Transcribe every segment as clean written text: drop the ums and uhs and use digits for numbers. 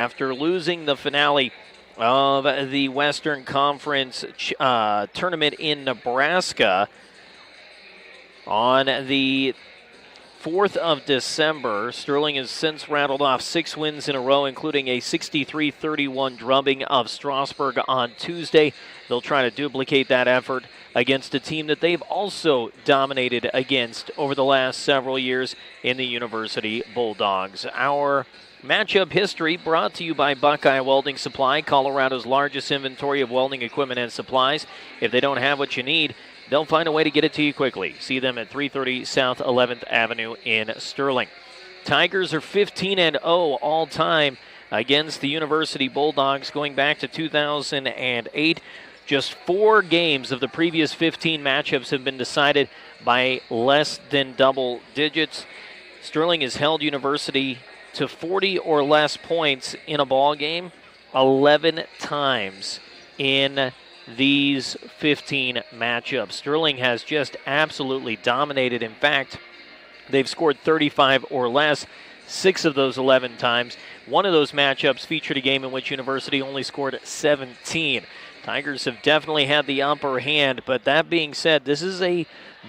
After losing the finale of the Western Conference tournament in Nebraska on the 4th of December, Sterling has since rattled off 6 wins in a row, including a 63-31 drubbing of Strasburg on Tuesday. They'll try to duplicate that effort against a team that they've also dominated against over the last several years in the University Bulldogs. Our matchup history brought to you by Buckeye Welding Supply, Colorado's largest inventory of welding equipment and supplies. If they don't have what you need, they'll find a way to get it to you quickly. See them at 330 South 11th Avenue in Sterling. Tigers are 15-0 all time against the University Bulldogs going back to 2008. Just 4 games of the previous 15 matchups have been decided by less than double digits. Sterling has held University to 40 or less points in a ball game 11 times in these 15 matchups. Sterling has just absolutely dominated. In fact, they've scored 35 or less 6 of those 11 times. One of those matchups featured a game in which University only scored 17. Tigers have definitely had the upper hand, but that being said, this is a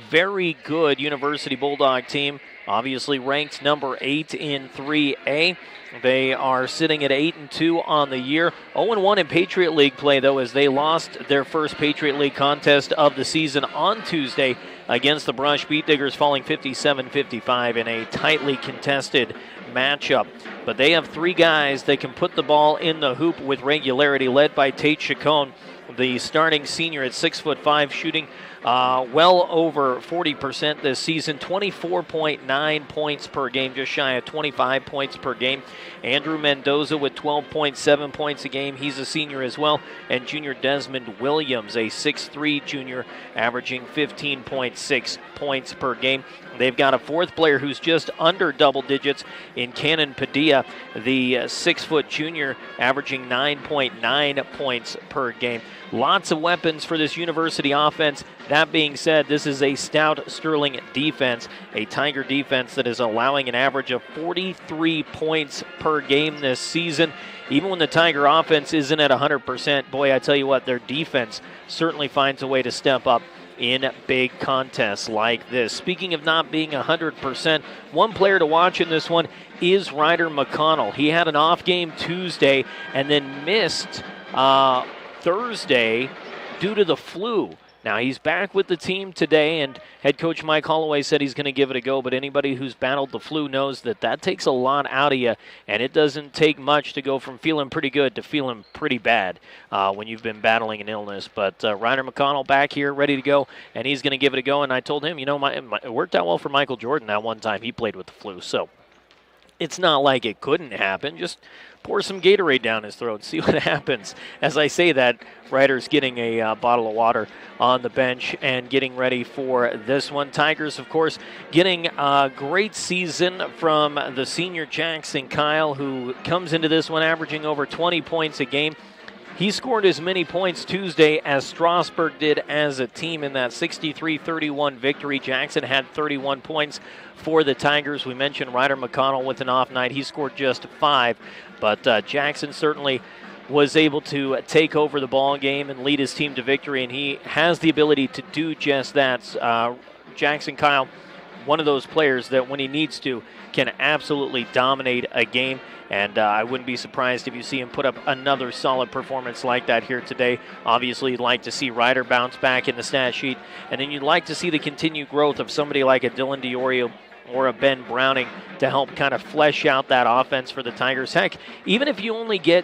very good University Bulldog team. Obviously ranked number 8 in 3A. They are sitting at 8-2 on the year. 0-1 in Patriot League play, though, as they lost their first Patriot League contest of the season on Tuesday against the Brush Beat Diggers, falling 57-55 in a tightly contested matchup. But they have 3 guys that can put the ball in the hoop with regularity, led by Tate Chacon, the starting senior at 6'5", shooting well over 40% this season, 24.9 points per game, just shy of 25 points per game. Andrew Mendoza with 12.7 points a game. He's a senior as well. And junior Desmond Williams, a 6'3 junior, averaging 15.6 points per game. They've got a 4th player who's just under double digits in Cannon Padilla, the 6-foot junior, averaging 9.9 points per game. Lots of weapons for this University offense. That being said, this is a stout Sterling defense, a Tiger defense that is allowing an average of 43 points per game this season. Even when the Tiger offense isn't at 100%, boy, I tell you what, their defense certainly finds a way to step up in big contests like this. Speaking of not being 100%, one player to watch in this one is Ryder McConnell. He had an off game Tuesday and then missed Thursday due to the flu. Now, he's back with the team today, and head coach Mike Holloway said he's going to give it a go, but anybody who's battled the flu knows that takes a lot out of you, and it doesn't take much to go from feeling pretty good to feeling pretty bad when you've been battling an illness. But Ryder McConnell back here, ready to go, and he's going to give it a go, and I told him, it worked out well for Michael Jordan that one time he played with the flu, so it's not like it couldn't happen. Just pour some Gatorade down his throat, see what happens. As I say that, Ryder's getting a bottle of water on the bench and getting ready for this one. Tigers, of course, getting a great season from the senior Jackson Kyle, who comes into this one averaging over 20 points a game. He scored as many points Tuesday as Strasburg did as a team in that 63-31 victory. Jackson had 31 points for the Tigers. We mentioned Ryder McConnell with an off night. He scored just 5, but Jackson certainly was able to take over the ball game and lead his team to victory, and he has the ability to do just that. Jackson Kyle, one of those players that when he needs to can absolutely dominate a game. And I wouldn't be surprised if you see him put up another solid performance like that here today. Obviously, you'd like to see Ryder bounce back in the stat sheet. And then you'd like to see the continued growth of somebody like a Dylan DiOrio or a Ben Browning to help kind of flesh out that offense for the Tigers. Heck, even if you only get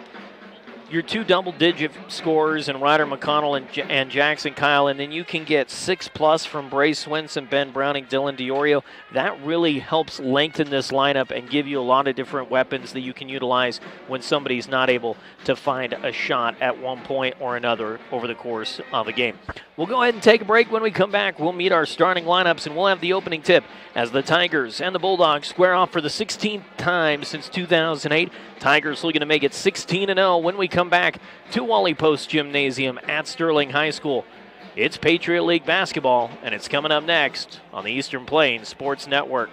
your 2 double-digit scorers in Ryder McConnell and Jackson Kyle, and then you can get 6+ from Brace Swenson, Ben Browning, Dylan DiOrio. That really helps lengthen this lineup and give you a lot of different weapons that you can utilize when somebody's not able to find a shot at one point or another over the course of a game. We'll go ahead and take a break. When we come back, we'll meet our starting lineups, and we'll have the opening tip as the Tigers and the Bulldogs square off for the 16th time since 2008. Tigers looking to make it 16-0 when we come back to Wally Post Gymnasium at Sterling High School. It's Patriot League basketball, and it's coming up next on the Eastern Plains Sports Network.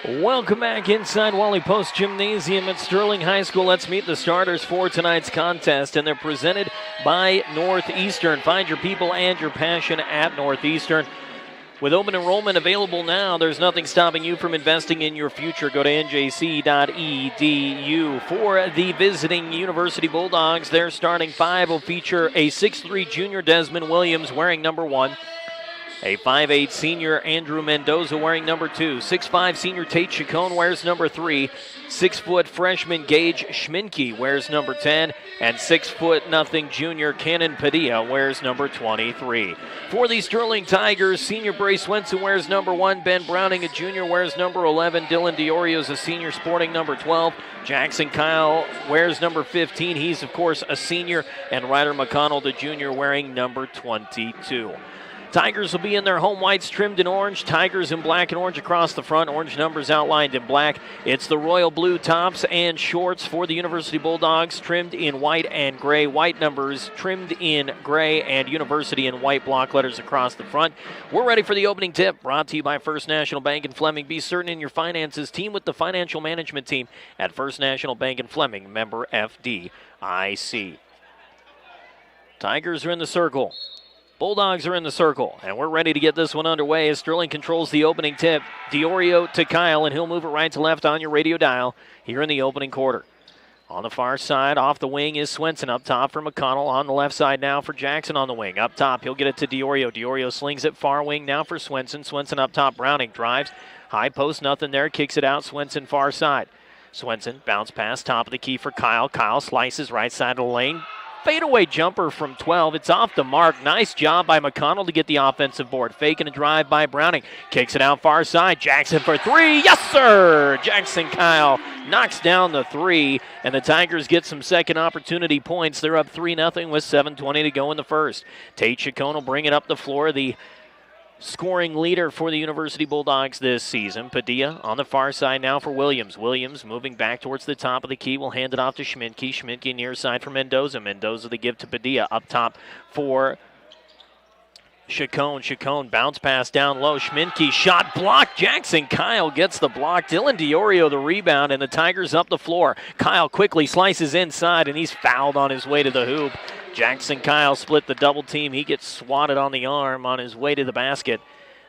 Welcome back inside Wally Post Gymnasium at Sterling High School. Let's meet the starters for tonight's contest, and they're presented by Northeastern. Find your people and your passion at Northeastern. With open enrollment available now, there's nothing stopping you from investing in your future. Go to njc.edu. For the visiting University Bulldogs, their starting five will feature a 6'3 junior Desmond Williams wearing number 1. A 5'8 senior Andrew Mendoza wearing number 2. 6'5 senior Tate Chacon wears number 3. 6 foot freshman Gage Schminke wears number 10. And 6'0" junior Cannon Padilla wears number 23. For the Sterling Tigers, senior Bray Swenson wears number 1. Ben Browning, a junior, wears number 11. Dylan DiOrio is a senior, sporting number 12. Jackson Kyle wears number 15. He's, of course, a senior. And Ryder McConnell, the junior, wearing number 22. Tigers will be in their home whites trimmed in orange. Tigers in black and orange across the front. Orange numbers outlined in black. It's the royal blue tops and shorts for the University Bulldogs, trimmed in white and gray. White numbers trimmed in gray, and University in white block letters across the front. We're ready for the opening tip, brought to you by First National Bank in Fleming. Be certain in your finances. Team with the financial management team at First National Bank in Fleming, member FDIC. Tigers are in the circle. Bulldogs are in the circle, and we're ready to get this one underway as Sterling controls the opening tip. DiOrio to Kyle, and he'll move it right to left on your radio dial here in the opening quarter. On the far side, off the wing is Swenson. Up top for McConnell. On the left side now for Jackson on the wing. Up top, he'll get it to DiOrio. DiOrio slings it far wing now for Swenson. Swenson up top. Browning drives. High post, nothing there. Kicks it out. Swenson far side. Swenson bounce pass, top of the key for Kyle. Kyle slices right side of the lane. Fadeaway jumper from 12. It's off the mark. Nice job by McConnell to get the offensive board. Faking a drive by Browning. Kicks it out far side. Jackson for 3. Yes, sir! Jackson Kyle knocks down the 3, and the Tigers get some second opportunity points. They're up 3-0 with 7:20 to go in the first. Tate Chacon will bring it up the floor. The scoring leader for the University Bulldogs this season. Padilla on the far side now for Williams. Williams moving back towards the top of the key. Will hand it off to Schminke. Schminke near side for Mendoza. Mendoza the give to Padilla. Up top for Chacon. Chacon bounce pass down low. Schminke shot blocked. Jackson Kyle gets the block. Dylan DiOrio the rebound, and the Tigers up the floor. Kyle quickly slices inside, and he's fouled on his way to the hoop. Jackson Kyle split the double team. He gets swatted on the arm on his way to the basket.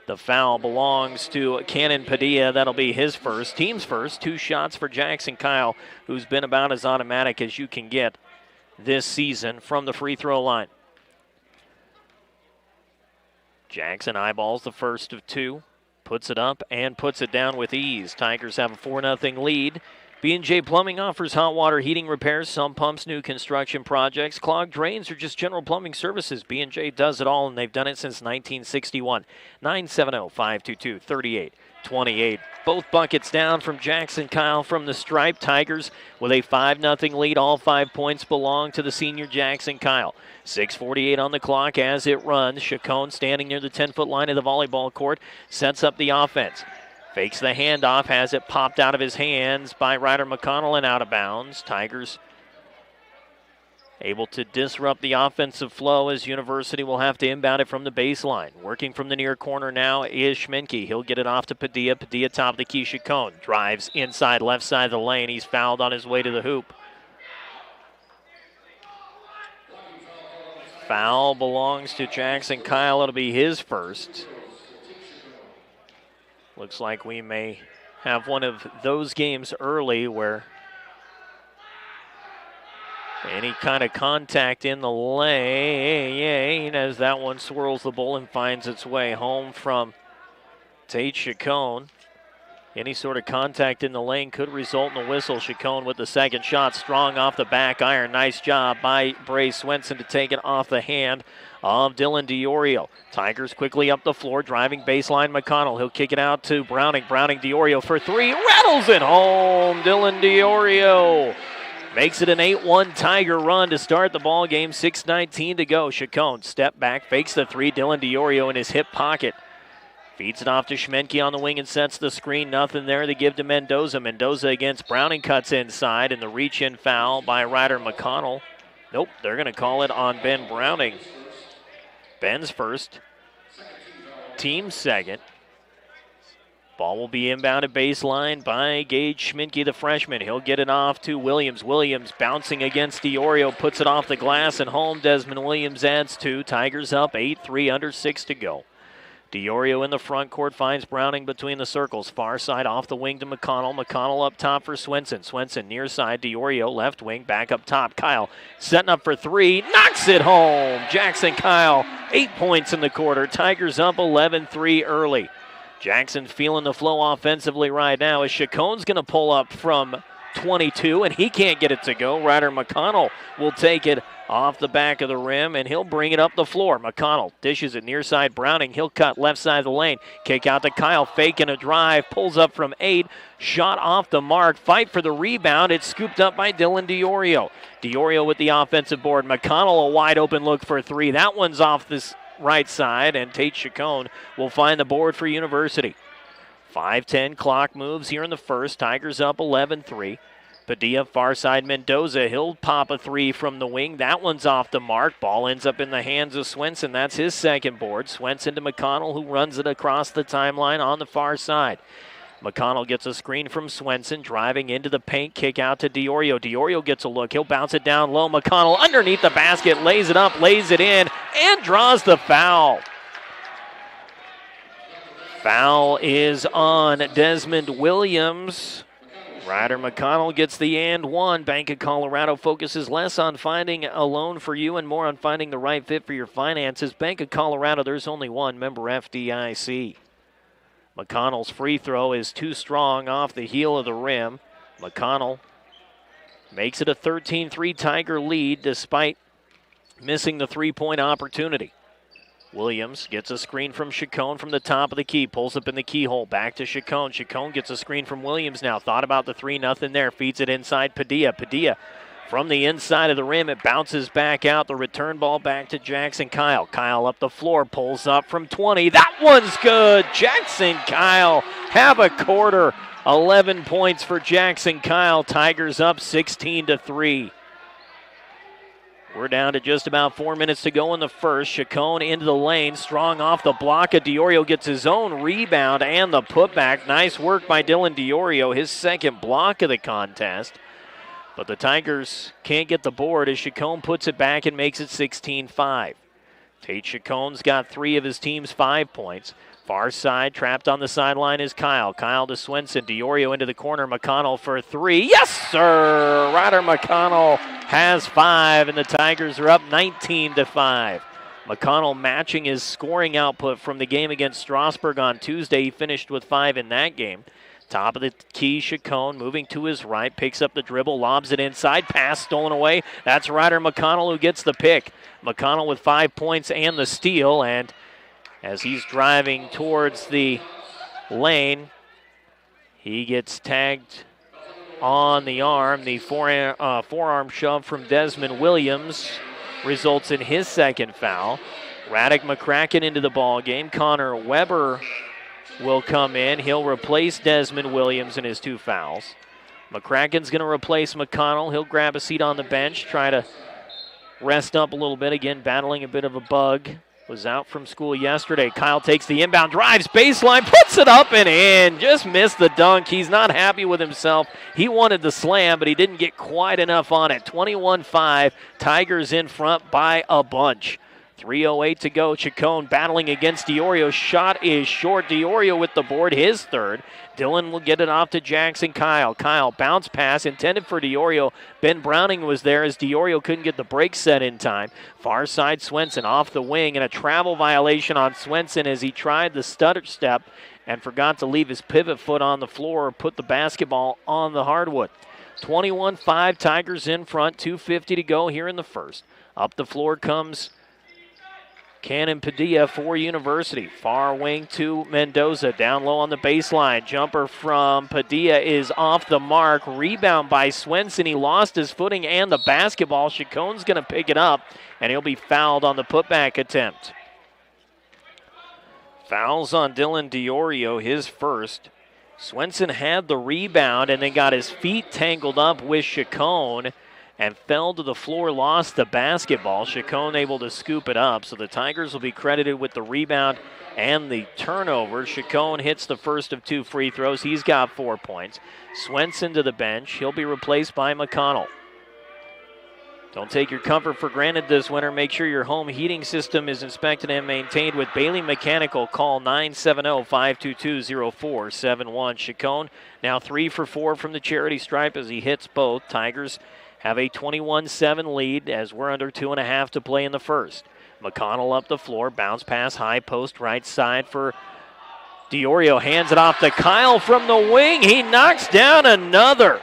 The foul belongs to Cannon Padilla. That'll be his first, team's first. 2 shots for Jackson Kyle, who's been about as automatic as you can get this season from the free throw line. Jackson eyeballs the first of 2, puts it up and puts it down with ease. Tigers have a 4-0 lead. B&J Plumbing offers hot water heating repairs, some pumps, new construction projects, clogged drains, or just general plumbing services. B&J does it all, and they've done it since 1961. 970-522-3828. Both buckets down from Jackson Kyle from the stripe. Tigers with a 5-0 lead. All 5 points belong to the senior Jackson Kyle. 6:48 on the clock as it runs. Chacon standing near the 10-foot line of the volleyball court sets up the offense. Fakes the handoff, has it popped out of his hands by Ryder McConnell and out of bounds. Tigers able to disrupt the offensive flow as University will have to inbound it from the baseline. Working from the near corner now is Schminke. He'll get it off to Padilla. Padilla top of the key. Chacon drives inside left side of the lane. He's fouled on his way to the hoop. Foul belongs to Jackson Kyle. It'll be his first. Looks like we may have one of those games early where any kind of contact in the lane as that one swirls the ball and finds its way home from Tate Chacon. Any sort of contact in the lane could result in a whistle. Chacon with the second shot, strong off the back iron. Nice job by Bray Swenson to take it off the hand of Dylan DiOrio. Tigers quickly up the floor, driving baseline McConnell. He'll kick it out to Browning. Browning DiOrio for 3, rattles it home. Dylan DiOrio makes it an 8-1 Tiger run to start the ball game. 6:19 to go. Chacon step back, fakes the 3. Dylan DiOrio in his hip pocket. Feeds it off to Schminke on the wing and sets the screen. Nothing there to give to Mendoza. Mendoza against Browning cuts inside, and the reach-in foul by Ryder McConnell. Nope, they're going to call it on Ben Browning. Ben's first, team second. Ball will be inbounded baseline by Gage Schminke, the freshman. He'll get it off to Williams. Williams bouncing against DiOrio, puts it off the glass and home. Desmond Williams adds 2. Tigers up 8-3, under 6 to go. DiOrio in the front court finds Browning between the circles. Far side off the wing to McConnell. McConnell up top for Swenson. Swenson near side. DiOrio left wing back up top. Kyle setting up for 3. Knocks it home. Jackson Kyle 8 points in the quarter. Tigers up 11-3 early. Jackson feeling the flow offensively right now as Chacon's going to pull up from 22, and he can't get it to go. Ryder McConnell will take it off the back of the rim, and he'll bring it up the floor. McConnell dishes it near side Browning. He'll cut left side of the lane. Kick out to Kyle, faking a drive, pulls up from 8. Shot off the mark. Fight for the rebound. It's scooped up by Dylan DiOrio. DiOrio with the offensive board. McConnell a wide open look for 3. That one's off this right side, and Tate Chacon will find the board for University. 5:10 clock moves here in the first. Tigers up 11-3. Padilla, far side Mendoza. He'll pop a 3 from the wing. That one's off the mark. Ball ends up in the hands of Swenson. That's his second board. Swenson to McConnell, who runs it across the timeline on the far side. McConnell gets a screen from Swenson, driving into the paint, kick out to DiOrio. DiOrio gets a look. He'll bounce it down low. McConnell underneath the basket, lays it up, lays it in, and draws the foul. Foul is on Desmond Williams. Ryder McConnell gets the and 1. Bank of Colorado focuses less on finding a loan for you and more on finding the right fit for your finances. Bank of Colorado, there's only one. Member FDIC. McConnell's free throw is too strong off the heel of the rim. McConnell makes it a 13-3 Tiger lead despite missing the three-point opportunity. Williams gets a screen from Chacon from the top of the key, pulls up in the keyhole, back to Chacon. Chacon gets a screen from Williams now. Thought about the 3-0 there, feeds it inside Padilla. Padilla from the inside of the rim, it bounces back out. The return ball back to Jackson Kyle. Kyle up the floor, pulls up from 20. That one's good. Jackson Kyle, have a quarter. 11 points for Jackson Kyle. Tigers up 16-3. We're down to just about 4 minutes to go in the first. Chacon into the lane, strong off the block. DiOrio gets his own rebound and the putback. Nice work by Dylan DiOrio, his second block of the contest. But the Tigers can't get the board as Chacon puts it back and makes it 16-5. Tate Chacon's got 3 of his team's 5 points. Far side, trapped on the sideline is Kyle. Kyle to Swenson. DiOrio into the corner. McConnell for 3. Yes, sir! Ryder McConnell has 5, and the Tigers are up 19-5. McConnell matching his scoring output from the game against Strasburg on Tuesday. He finished with 5 in that game. Top of the key, Chacon moving to his right, picks up the dribble, lobs it inside, pass stolen away. That's Ryder McConnell who gets the pick. McConnell with 5 points and the steal, and as he's driving towards the lane, he gets tagged on the arm. The forearm shove from Desmond Williams results in his second foul. Radek McCracken into the ball game. Connor Weber will come in. He'll replace Desmond Williams in his 2 fouls. McCracken's going to replace McConnell. He'll grab a seat on the bench, try to rest up a little bit. Again, battling a bit of a bug. Was out from school yesterday. Kyle takes the inbound, drives baseline, puts it up and in. Just missed the dunk. He's not happy with himself. He wanted the slam, but he didn't get quite enough on it. 21-5. Tigers in front by a bunch. 3:08 to go. Chacon battling against DiOrio. Shot is short. DiOrio with the board, his third. Dylan will get it off to Jackson Kyle. Kyle bounce pass intended for DiOrio. Ben Browning was there as DiOrio couldn't get the break set in time. Far side Swenson off the wing, and a travel violation on Swenson as he tried the stutter step and forgot to leave his pivot foot on the floor or put the basketball on the hardwood. 21-5, Tigers in front. 2:50 to go here in the first. Up the floor comes Cannon Padilla for University. Far wing to Mendoza. Down low on the baseline. Jumper from Padilla is off the mark. Rebound by Swenson. He lost his footing and the basketball. Chacon's going to pick it up, and he'll be fouled on the putback attempt. Fouls on Dylan DiOrio, his first. Swenson had the rebound and then got his feet tangled up with Chacon. and fell to the floor, lost the basketball. Chacon able to scoop it up, so the Tigers will be credited with the rebound and the turnover. Chacon hits the first of 2 free throws. He's got 4 points. Swenson to the bench. He'll be replaced by McConnell. Don't take your comfort for granted this winter. Make sure your home heating system is inspected and maintained with Bailey Mechanical. Call 970-522-0471. Chacon now 3 for 4 from the charity stripe as he hits both. Tigers have a 21-7 lead as we're under 2.5 to play in the first. McConnell up the floor, bounce pass, high post, right side for Diorio. Hands it off to Kyle from the wing. He knocks down another.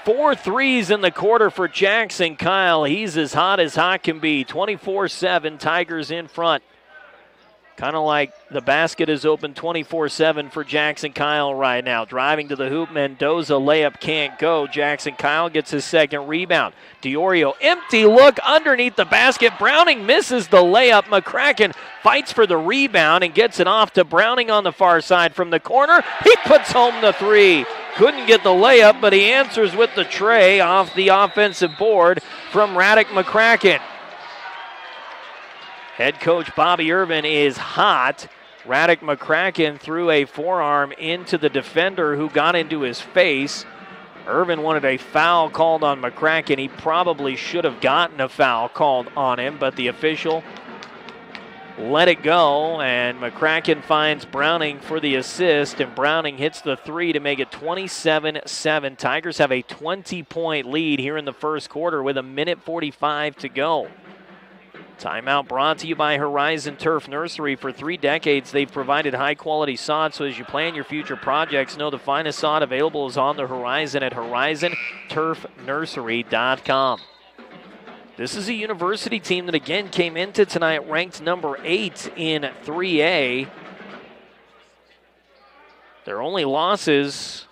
4 threes in the quarter for Jackson Kyle. He's as hot can be. 24-7, Tigers in front. Kind of like the basket is open 24-7 for Jackson Kyle right now. Driving to the hoop, Mendoza layup can't go. Jackson Kyle gets his second rebound. Diorio, empty look underneath the basket. Browning misses the layup. McCracken fights for the rebound and gets it off to Browning on the far side from the corner. He puts home the 3. Couldn't get the layup, but he answers with the tray off the offensive board from Radek McCracken. Head coach Bobby Irvin is hot. Radek McCracken threw a forearm into the defender who got into his face. Irvin wanted a foul called on McCracken. He probably should have gotten a foul called on him, but the official let it go, and McCracken finds Browning for the assist, and Browning hits the 3 to make it 27-7. Tigers have a 20-point lead here in the first quarter with 1:45 to go. Timeout brought to you by Horizon Turf Nursery. For 3 decades, they've provided high-quality sod, so as you plan your future projects, know the finest sod available is on the horizon at horizonturfnursery.com. This is a University team that, again, came into tonight ranked number 8 in 3A. Their only losses,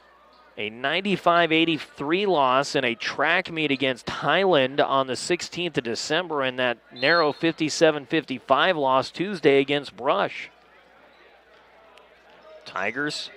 a 95-83 loss in a track meet against Highland on the 16th of December, and that narrow 57-55 loss Tuesday against Brush. Tigers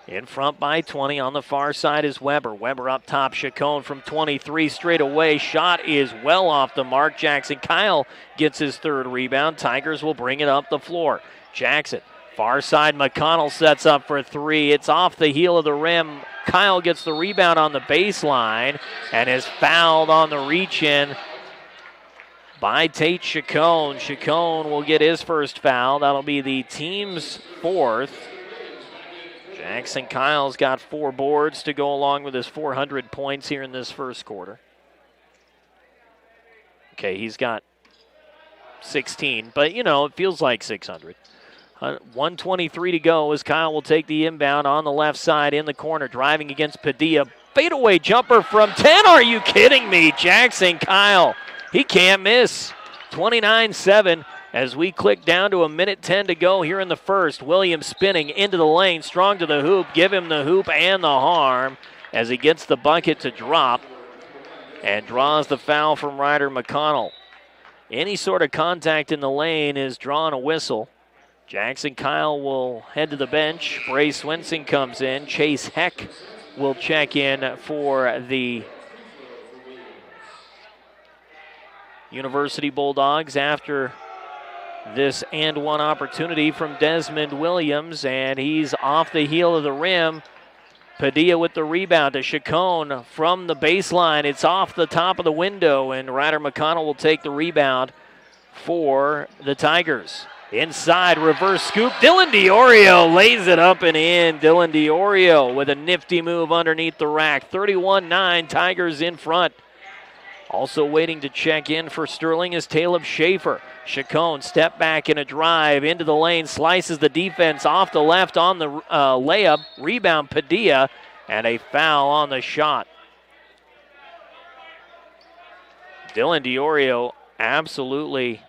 in front by 20. On the far side is Weber. Weber up top. Chacon from 23 straight away. Shot is well off the mark. Jackson Kyle gets his 3rd rebound. Tigers will bring it up the floor. Jackson, far side. McConnell sets up for 3. It's off the heel of the rim. Kyle gets the rebound on the baseline and is fouled on the reach-in by Tate Chacon. Chacon will get his first foul. That'll be the team's 4th. Jackson Kyle's got 4 boards to go along with his 400 points here in this first quarter. Okay, he's got 16, but, it feels like 600. 1:23 to go as Kyle will take the inbound on the left side in the corner, driving against Padilla. Fadeaway jumper from 10. Are you kidding me? Jackson Kyle, he can't miss. 29-7. As we click down to 1:10 to go here in the first. Williams spinning into the lane, strong to the hoop. Give him the hoop and the harm as he gets the bucket to drop and draws the foul from Ryder McConnell. Any sort of contact in the lane is drawing a whistle. Jackson Kyle will head to the bench. Bray Swenson comes in. Chase Heck will check in for the University Bulldogs after this and one opportunity from Desmond Williams, and he's off the heel of the rim. Padilla with the rebound to Chacon from the baseline. It's off the top of the window, and Ryder McConnell will take the rebound for the Tigers. Inside, reverse scoop. Dylan Diorio lays it up and in. Dylan Diorio with a nifty move underneath the rack. 31-9, Tigers in front. Also waiting to check in for Sterling is Caleb Schaefer. Chacon step back in a drive into the lane, slices the defense off the left on the layup. Rebound Padilla, and a foul on the shot. Dylan Diorio absolutely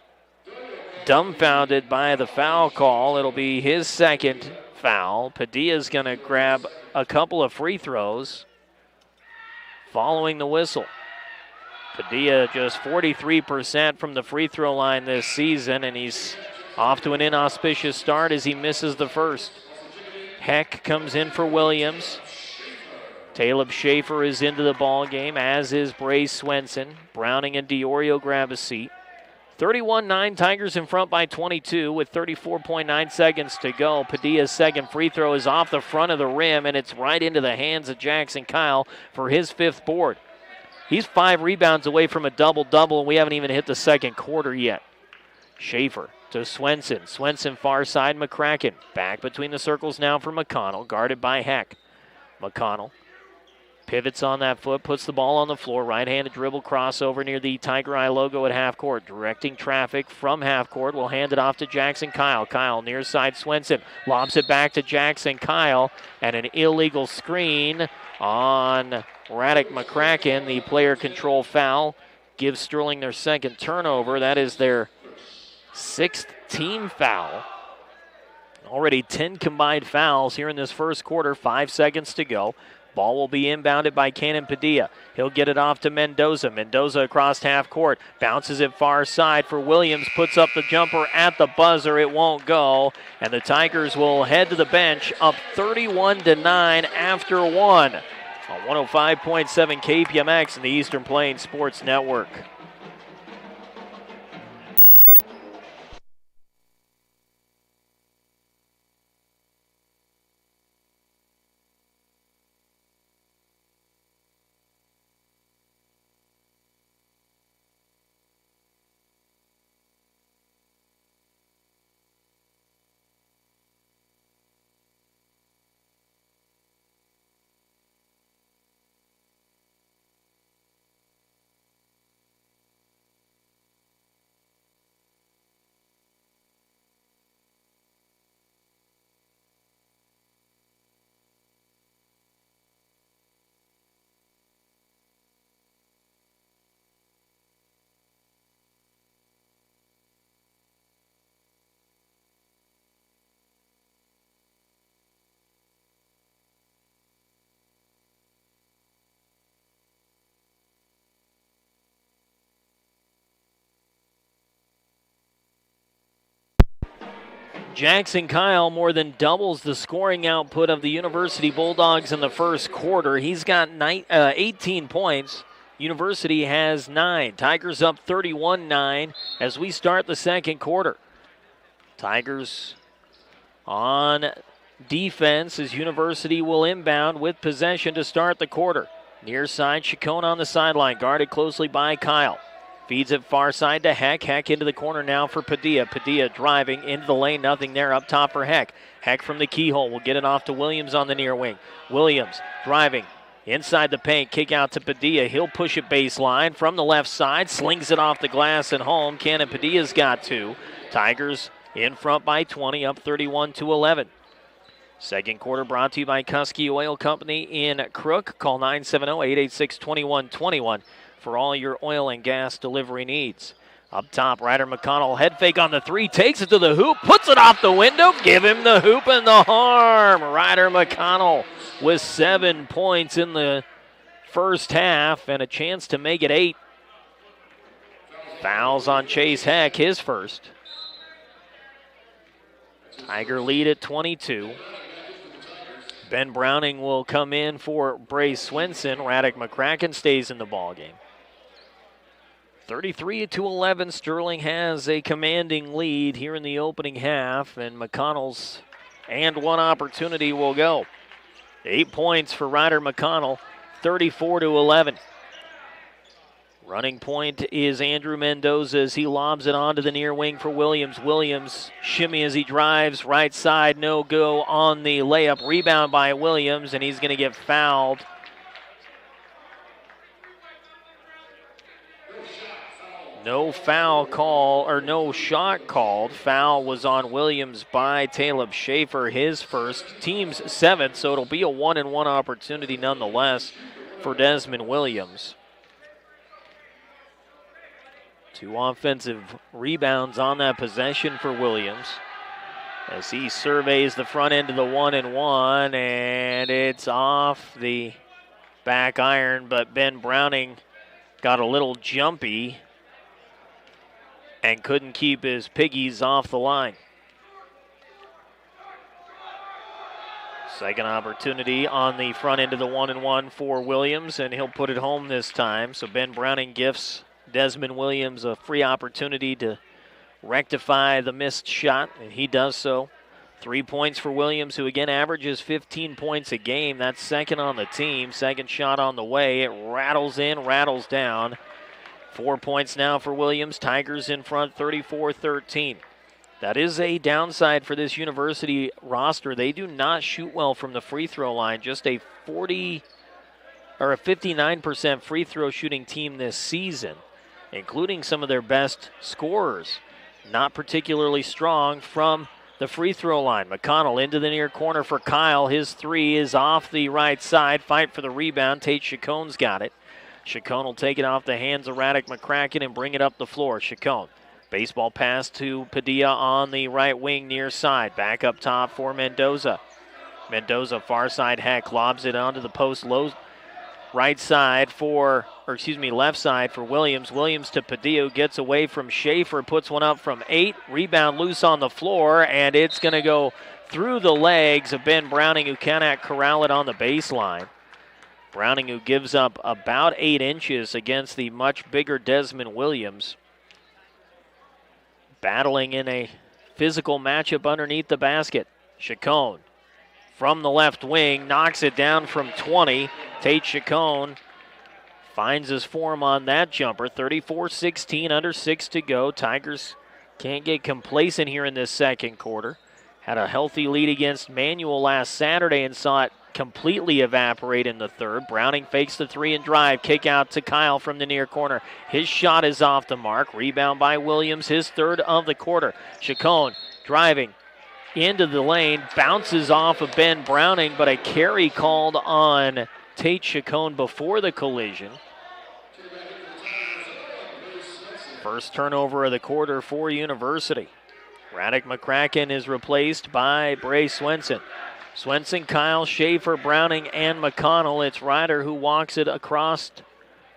dumbfounded by the foul call. It'll be his second foul. Padilla's going to grab a couple of free throws following the whistle. Padilla just 43% from the free throw line this season, and he's off to an inauspicious start as he misses the first. Heck comes in for Williams. Caleb Schaefer is into the ball game, as is Bray Swenson. Browning and Diorio grab a seat. 31-9, Tigers in front by 22 with 34.9 seconds to go. Padilla's second free throw is off the front of the rim, and it's right into the hands of Jackson Kyle for his fifth board. He's 5 rebounds away from a double-double, and we haven't even hit the second quarter yet. Schaefer to Swenson. Swenson far side, McCracken. Back between the circles now for McConnell, guarded by Heck. McConnell pivots on that foot, puts the ball on the floor. Right-handed dribble crossover near the Tiger Eye logo at half court. Directing traffic from half court. Will hand it off to Jackson Kyle. Kyle near side Swenson. Lobs it back to Jackson Kyle. And an illegal screen on Radek McCracken. The player control foul gives Sterling their second turnover. That is their 6th team foul. Already 10 combined fouls here in this first quarter. 5 seconds to go. Ball will be inbounded by Cannon Padilla. He'll get it off to Mendoza. Mendoza across half court. Bounces it far side for Williams. Puts up the jumper at the buzzer. It won't go. And the Tigers will head to the bench up 31-9 after one. On 105.7 KPMX and the Eastern Plains Sports Network. Jackson Kyle more than doubles the scoring output of the University Bulldogs in the first quarter. He's got 18 points. University has 9. Tigers up 31-9 as we start the second quarter. Tigers on defense as University will inbound with possession to start the quarter. Near side, Chacon on the sideline, guarded closely by Kyle. Feeds it far side to Heck. Heck into the corner now for Padilla. Padilla driving into the lane. Nothing there up top for Heck. Heck from the keyhole will get it off to Williams on the near wing. Williams driving inside the paint. Kick out to Padilla. He'll push it baseline from the left side. Slings it off the glass and home. Cannon Padilla's got 2. Tigers in front by 20, up 31-11. Second quarter brought to you by Kusky Oil Company in Crook. Call 970-886-2121. for all your oil and gas delivery needs. Up top, Ryder McConnell, head fake on the 3, takes it to the hoop, puts it off the window, give him the hoop and the harm. Ryder McConnell with 7 points in the first half and a chance to make it 8. Fouls on Chase Heck, his first. Tiger lead at 22. Ben Browning will come in for Bray Swenson. Radek McCracken stays in the ballgame. 33-11, Sterling has a commanding lead here in the opening half, and McConnell's and one opportunity will go. 8 points for Ryder McConnell, 34-11. Running point is Andrew Mendoza as he lobs it onto the near wing for Williams. Williams shimmy as he drives, right side, no go on the layup. Rebound by Williams, and he's going to get fouled. No foul call, or no shot called. Foul was on Williams by Caleb Schaefer, his first, team's 7th, so it'll be a 1-and-1 opportunity nonetheless for Desmond Williams. 2 offensive rebounds on that possession for Williams as he surveys the front end of the 1-and-1, and it's off the back iron, but Ben Browning got a little jumpy and couldn't keep his piggies off the line. Second opportunity on the front end of the 1-and-1 for Williams, and he'll put it home this time. So Ben Browning gifts Desmond Williams a free opportunity to rectify the missed shot, and he does so. 3 points for Williams, who again averages 15 points a game. That's second on the team. Second shot on the way. It rattles in, rattles down. 4 points now for Williams. Tigers in front, 34-13. That is a downside for this University roster. They do not shoot well from the free throw line. Just a 59% free throw shooting team this season, including some of their best scorers. Not particularly strong from the free throw line. McConnell into the near corner for Kyle. His three is off the right side. Fight for the rebound. Tate Chacon's got it. Chacon will take it off the hands of Radek McCracken and bring it up the floor. Chacon. Baseball pass to Padilla on the right wing near side. Back up top for Mendoza. Mendoza, far side Heck, lobs it onto the post low right side left side for Williams. Williams to Padilla, gets away from Schaefer, puts one up from 8. Rebound loose on the floor, and it's going to go through the legs of Ben Browning, who cannot corral it on the baseline. Browning, who gives up about 8 inches against the much bigger Desmond Williams. Battling in a physical matchup underneath the basket. Chacon from the left wing, knocks it down from 20. Tate Chacon finds his form on that jumper. 34-16, under 6 to go. Tigers can't get complacent here in this second quarter. Had a healthy lead against Manual last Saturday and saw it completely evaporate in the third. Browning fakes the three and drive. Kick out to Kyle from the near corner. His shot is off the mark. Rebound by Williams, his third of the quarter. Chacon driving into the lane. Bounces off of Ben Browning, but a carry called on Tate Chacon before the collision. First turnover of the quarter for University. Radek McCracken is replaced by Bray Swenson. Swenson, Kyle, Schaefer, Browning, and McConnell. It's Ryder who walks it across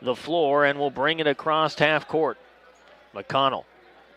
the floor and will bring it across half court. McConnell,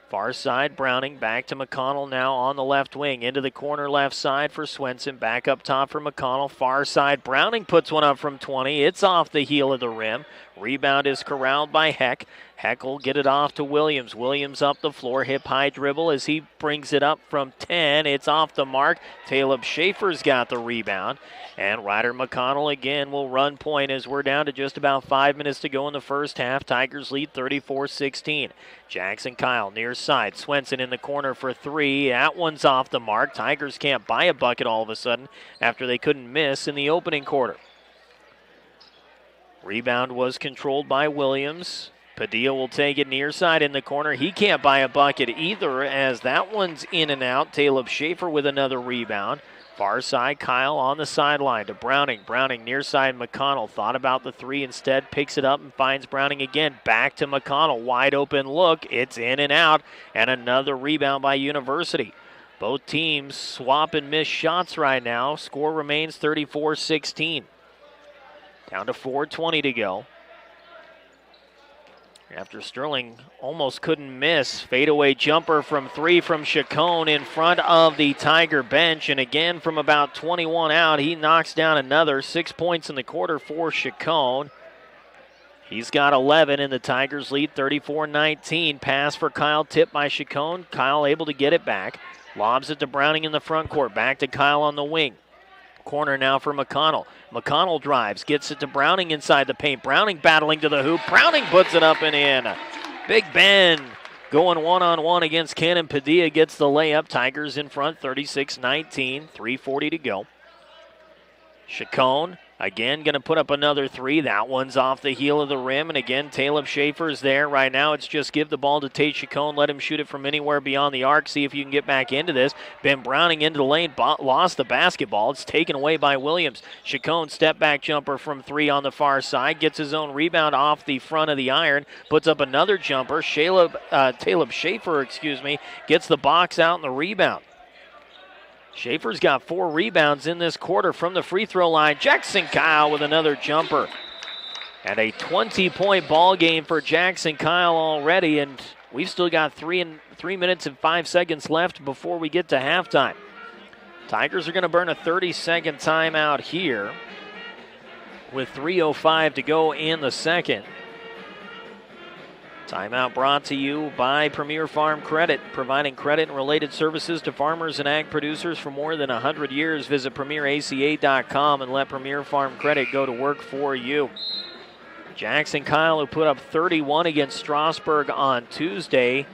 far side, Browning, back to McConnell now on the left wing. Into the corner left side for Swenson. Back up top for McConnell. Far side, Browning puts one up from 20. It's off the heel of the rim. Rebound is corralled by Heck. Heck will get it off to Williams. Williams up the floor, hip-high dribble as he brings it up from 10. It's off the mark. Caleb Schaefer's got the rebound. And Ryder McConnell again will run point as we're down to just about 5 minutes to go in the first half. Tigers lead 34-16. Jackson Kyle near side. Swenson in the corner for 3. That one's off the mark. Tigers can't buy a bucket all of a sudden after they couldn't miss in the opening quarter. Rebound was controlled by Williams. Padilla will take it near side in the corner. He can't buy a bucket either as that one's in and out. Caleb Schaefer with another rebound. Far side, Kyle on the sideline to Browning. Browning near side, McConnell thought about the three instead, picks it up and finds Browning again. Back to McConnell, wide open look. It's in and out, and another rebound by University. Both teams swap and miss shots right now. Score remains 34-16. Down to 4:20 to go. After Sterling almost couldn't miss. Fadeaway jumper from 3 from Chacon in front of the Tiger bench. And again from about 21 out, he knocks down another. 6 points in the quarter for Chacon. He's got 11 and the Tigers lead 34-19. Pass for Kyle, tipped by Chacon. Kyle able to get it back. Lobs it to Browning in the front court. Back to Kyle on the wing. Corner now for McConnell. McConnell drives, gets it to Browning inside the paint. Browning battling to the hoop. Browning puts it up and in. Big Ben going one-on-one against Cannon Padilla, gets the layup. Tigers in front, 36-19, 3:40 to go. Chacon again going to put up another 3. That one's off the heel of the rim. And again, Caleb Schaefer's there. Right now it's just give the ball to Tate Chacon. Let him shoot it from anywhere beyond the arc. See if you can get back into this. Ben Browning into the lane. Lost the basketball. It's taken away by Williams. Chacon step back jumper from 3 on the far side. Gets his own rebound off the front of the iron. Puts up another jumper. Caleb Schaefer, gets the box out and the rebound. Schaefer's got 4 rebounds in this quarter from the free throw line. Jackson Kyle with another jumper. And a 20-point ball game for Jackson Kyle already, and we've still got 3 minutes and 5 seconds left before we get to halftime. Tigers are going to burn a 30-second timeout here with 3:05 to go in the second. Timeout brought to you by Premier Farm Credit, providing credit and related services to farmers and ag producers for more than 100 years. Visit PremierACA.com and let Premier Farm Credit go to work for you. Jackson Kyle, who put up 31 against Strasburg on Tuesday,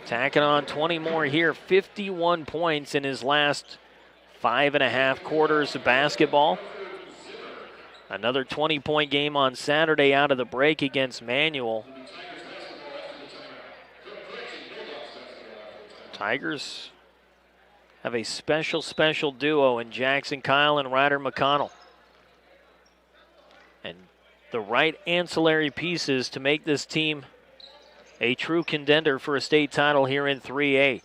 tacking on 20 more here, 51 points in his last 5.5 quarters of basketball. Another 20-point game on Saturday out of the break against Manual. Tigers have a special duo in Jackson Kyle and Ryder McConnell. And the right ancillary pieces to make this team a true contender for a state title here in 3A.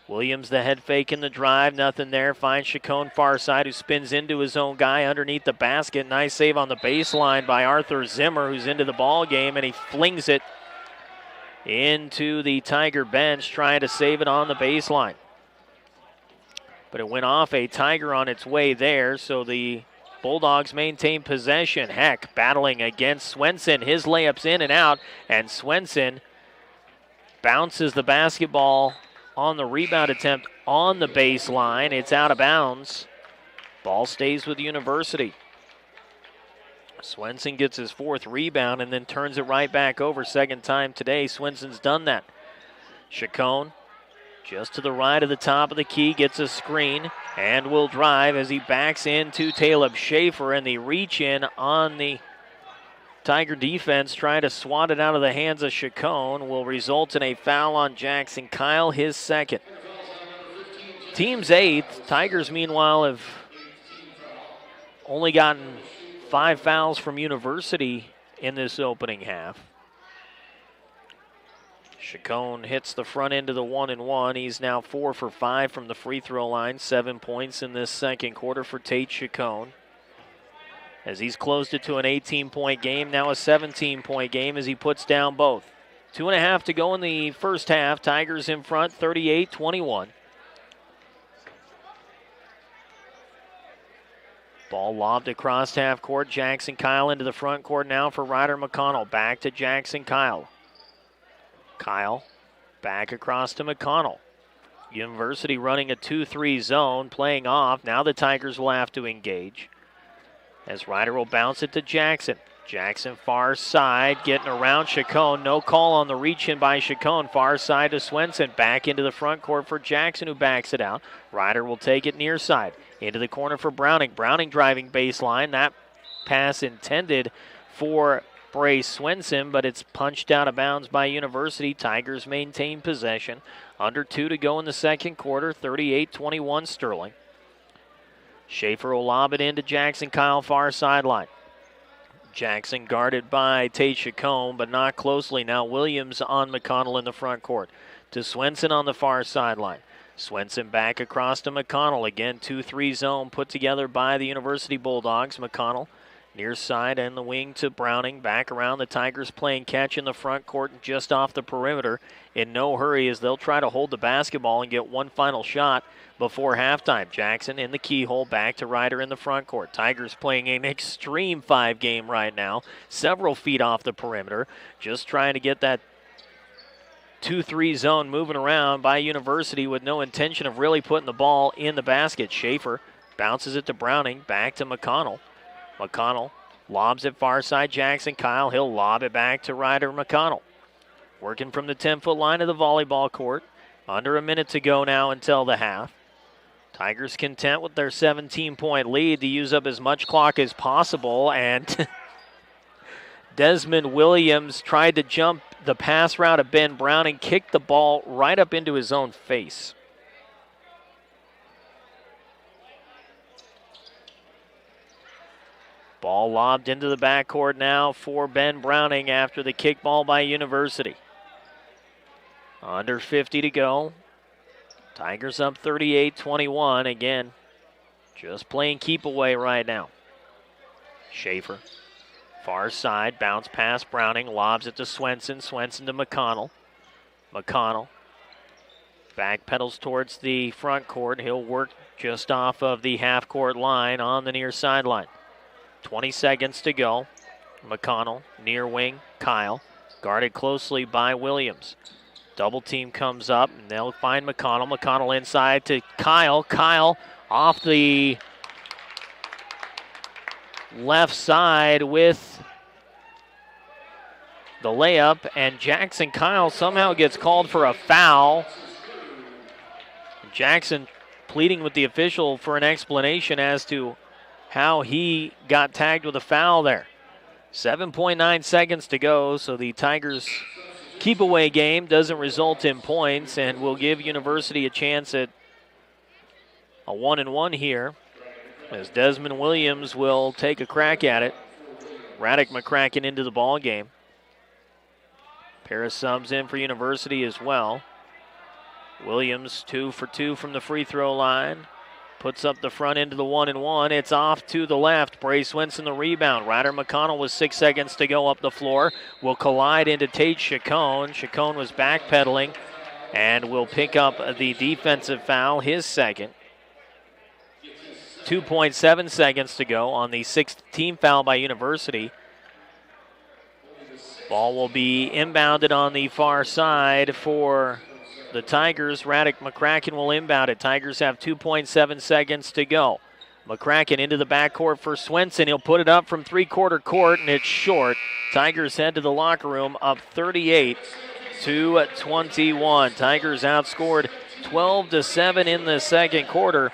Williams, the head fake in the drive, nothing there. Finds Chacon far side, who spins into his own guy underneath the basket. Nice save on the baseline by Arthur Zimmer, who's into the ball game, and he flings it into the Tiger bench, trying to save it on the baseline. But it went off a Tiger on its way there, so the Bulldogs maintain possession. Heck, battling against Swenson. His layup's in and out, and Swenson bounces the basketball on the rebound attempt on the baseline. It's out of bounds. Ball stays with University. Swenson gets his 4th rebound and then turns it right back over. Second time today Swenson's done that. Chacon just to the right of the top of the key, gets a screen and will drive as he backs into Caleb Schaefer, and the reach in on the Tiger defense trying to swat it out of the hands of Chacon will result in a foul on Jackson Kyle, his second. Team's 8th. Tigers, meanwhile, have only gotten 5 fouls from University in this opening half. Chacon hits the front end of the 1-and-1. He's now 4 for 5 from the free throw line. 7 points in this second quarter for Tate Chacon, as he's closed it to an 18-point game, now a 17-point game as he puts down both. 2.5 to go in the first half. Tigers in front, 38-21. Ball lobbed across half court. Jackson Kyle into the front court now for Ryder McConnell. Back to Jackson Kyle. Kyle back across to McConnell. University running a 2-3 zone, playing off. Now the Tigers will have to engage, as Ryder will bounce it to Jackson. Jackson far side, getting around Chacon. No call on the reach in by Chacon. Far side to Swenson. Back into the front court for Jackson, who backs it out. Ryder will take it near side. Into the corner for Browning. Browning driving baseline. That pass intended for Bray Swenson, but it's punched out of bounds by University. Tigers maintain possession. Under 2 to go in the second quarter. 38-21 Sterling. Schaefer will lob it into Jackson Kyle, far sideline. Jackson guarded by Tate Chacon, but not closely. Now Williams on McConnell in the front court. To Swenson on the far sideline. Swenson back across to McConnell. Again, 2-3 zone put together by the University Bulldogs. McConnell near side and the wing to Browning. Back around, the Tigers playing catch in the front court and just off the perimeter. In no hurry as they'll try to hold the basketball and get one final shot before halftime. Jackson in the keyhole, back to Ryder in the front court. Tigers playing an extreme 5 game right now. Several feet off the perimeter. Just trying to get that 2-3 zone moving around by University with no intention of really putting the ball in the basket. Schaefer bounces it to Browning, back to McConnell. McConnell lobs it far side. Jackson Kyle, he'll lob it back to Ryder McConnell. Working from the 10-foot line of the volleyball court. Under a minute to go now until the half. Tigers content with their 17-point lead to use up as much clock as possible, and Desmond Williams tried to jump the pass route of Ben Browning, kicked the ball right up into his own face. Ball lobbed into the backcourt now for Ben Browning after the kickball by University. Under 50 to go. Tigers up 38-21. Again, just playing keep away right now. Schaefer, far side, bounce pass Browning, lobs it to Swenson. Swenson to McConnell. McConnell Back pedals towards the front court. He'll work just off of the half-court line on the near sideline. 20 seconds to go. McConnell, near wing, Kyle. Guarded closely by Williams. Double team comes up, and they'll find McConnell. McConnell inside to Kyle. Kyle off the left side with the layup, and Jackson Kyle somehow gets called for a foul. Jackson pleading with the official for an explanation as to how he got tagged with a foul there. 7.9 seconds to go, so the Tigers' keep-away game doesn't result in points and will give University a chance at a 1-1 here, as Desmond Williams will take a crack at it. Radek McCracken into the ball game. Pair of subs in for University as well. Williams 2 for 2 from the free throw line. Puts up the front into the 1-1. It's off to the left. Bray Swenson the rebound. Ryder McConnell with 6 seconds to go up the floor. Will collide into Tate Chacon. Chacon was backpedaling and will pick up the defensive foul, his second. 2.7 seconds to go on the 6th team foul by University. Ball will be inbounded on the far side for the Tigers. Radek McCracken will inbound it. Tigers have 2.7 seconds to go. McCracken into the backcourt for Swenson. He'll put it up from three-quarter court, and it's short. Tigers head to the locker room up 38-21. Tigers outscored 12-7 in the second quarter,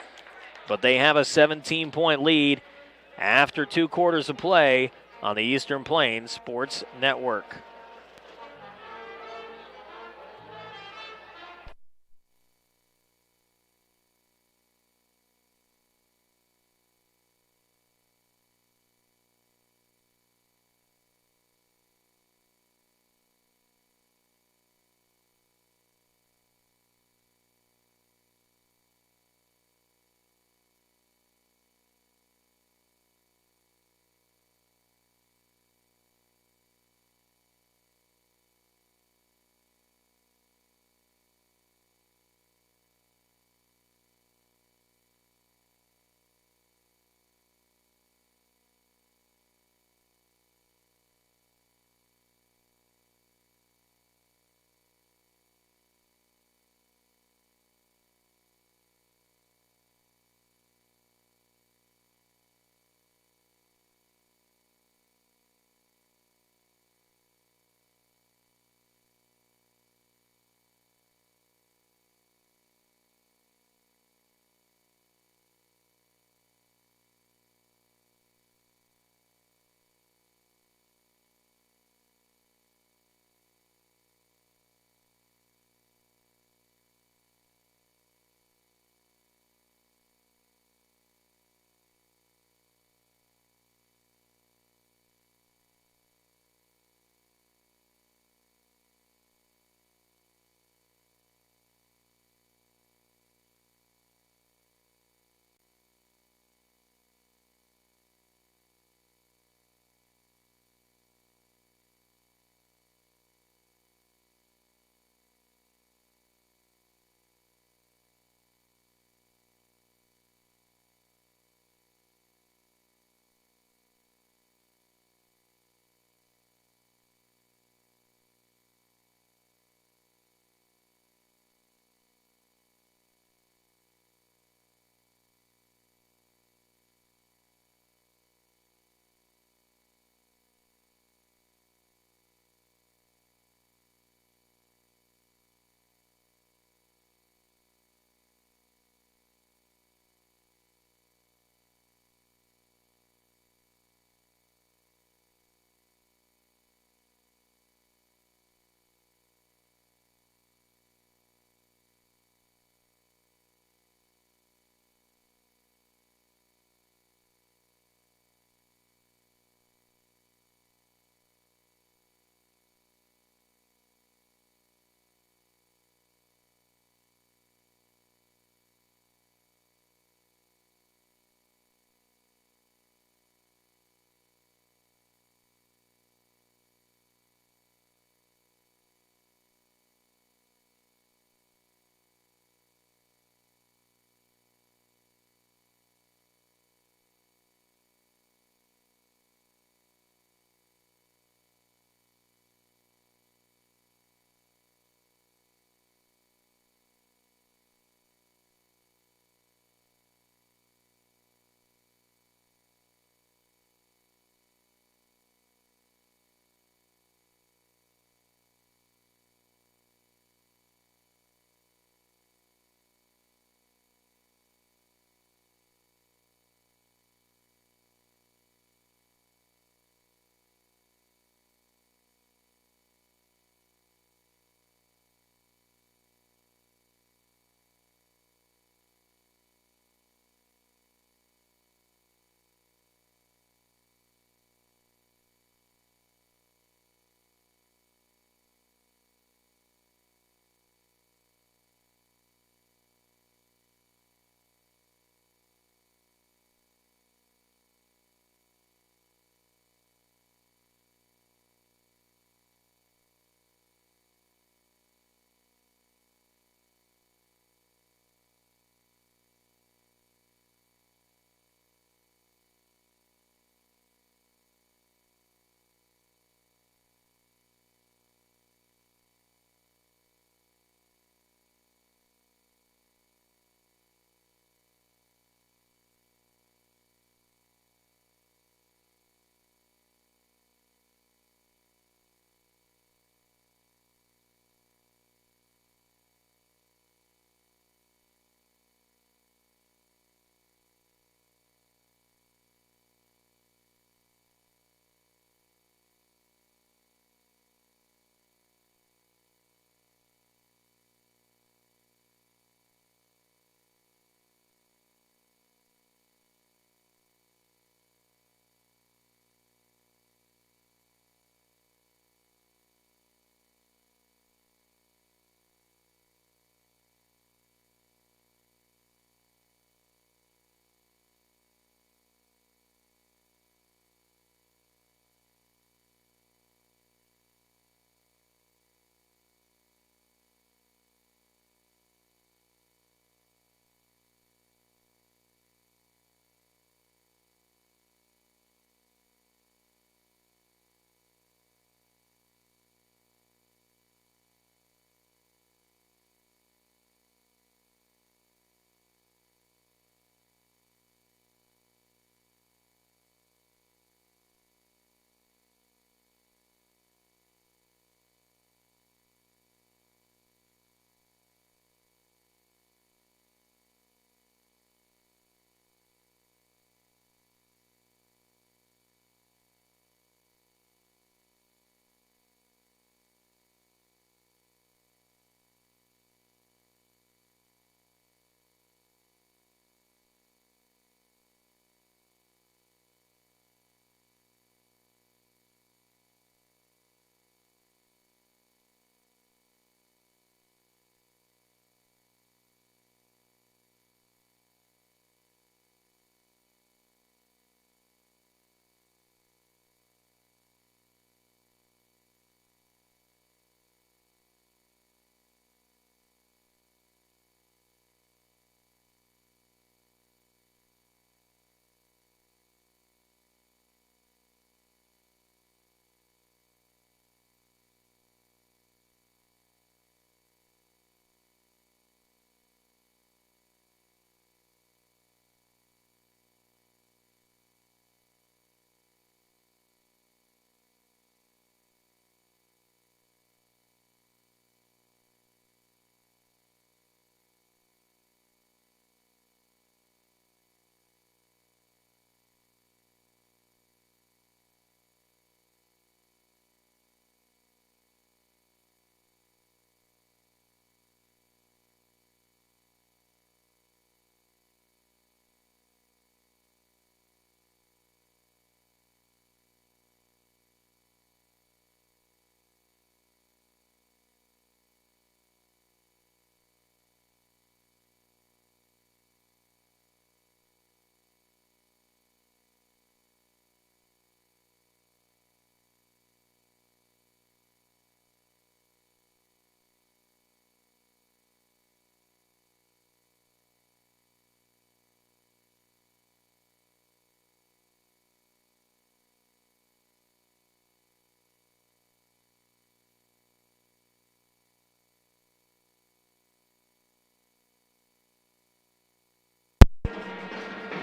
but they have a 17-point lead after 2 quarters of play on the Eastern Plains Sports Network.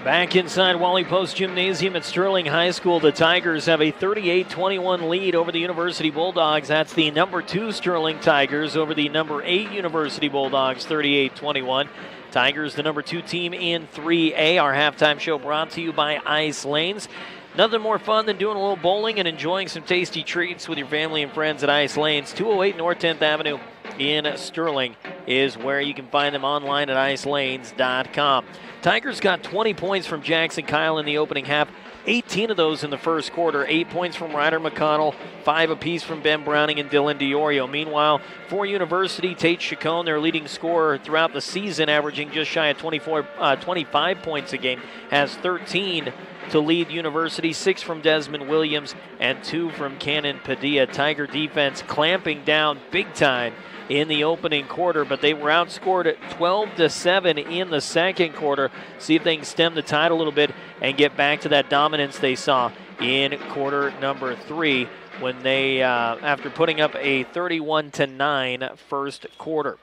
Back inside Wally Post Gymnasium at Sterling High School, the Tigers have a 38-21 lead over the University Bulldogs. That's the number 2 Sterling Tigers over the number 8 University Bulldogs, 38-21. Tigers, the number 2 team in 3A. Our halftime show brought to you by Ice Lanes. Nothing more fun than doing a little bowling and enjoying some tasty treats with your family and friends at Ice Lanes. 208 North 10th Avenue in Sterling is where you can find them online at icelanes.com. Tigers got 20 points from Jackson Kyle in the opening half, 18 of those in the first quarter, 8 points from Ryder McConnell, 5 apiece from Ben Browning and Dylan DiOrio. Meanwhile, for University, Tate Chacon, their leading scorer throughout the season, averaging just shy of 25 points a game, has 13 to lead University, 6 from Desmond Williams and 2 from Cannon Padilla. Tiger defense clamping down big time in the opening quarter, but they were outscored at 12-7 in the second quarter. See if they can stem the tide a little bit and get back to that dominance they saw in quarter number 3 when they, after putting up a 31-9 first quarter.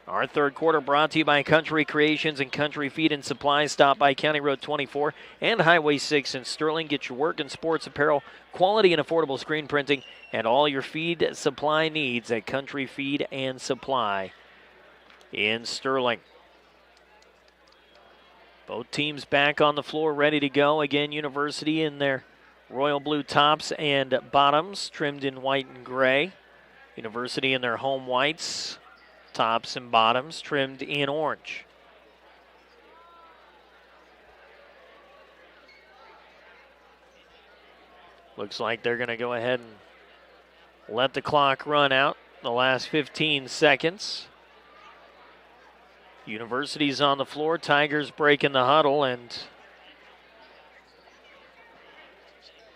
Our third quarter brought to you by Country Creations and Country Feed and Supply. Stop by County Road 24 and Highway 6 in Sterling. Get your work and sports apparel, quality and affordable screen printing, and all your feed supply needs at Country Feed and Supply in Sterling. Both teams back on the floor, ready to go. Again, University in their royal blue tops and bottoms, trimmed in white and gray. University in their home whites, tops and bottoms trimmed in orange. Looks like they're going to go ahead and let the clock run out the last 15 seconds. University's on the floor. Tigers breaking the huddle, and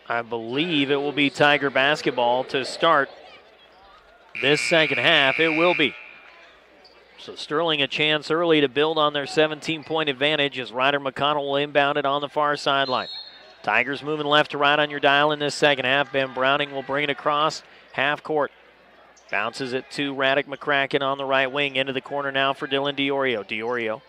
I believe it will be Tiger basketball to start this second half. It will be. So Sterling a chance early to build on their 17-point advantage as Ryder McConnell will inbound it on the far sideline. Tigers moving left to right on your dial in this second half. Ben Browning will bring it across half court. Bounces it to Radek McCracken on the right wing. Into the corner now for Dylan DiOrio. DiOrio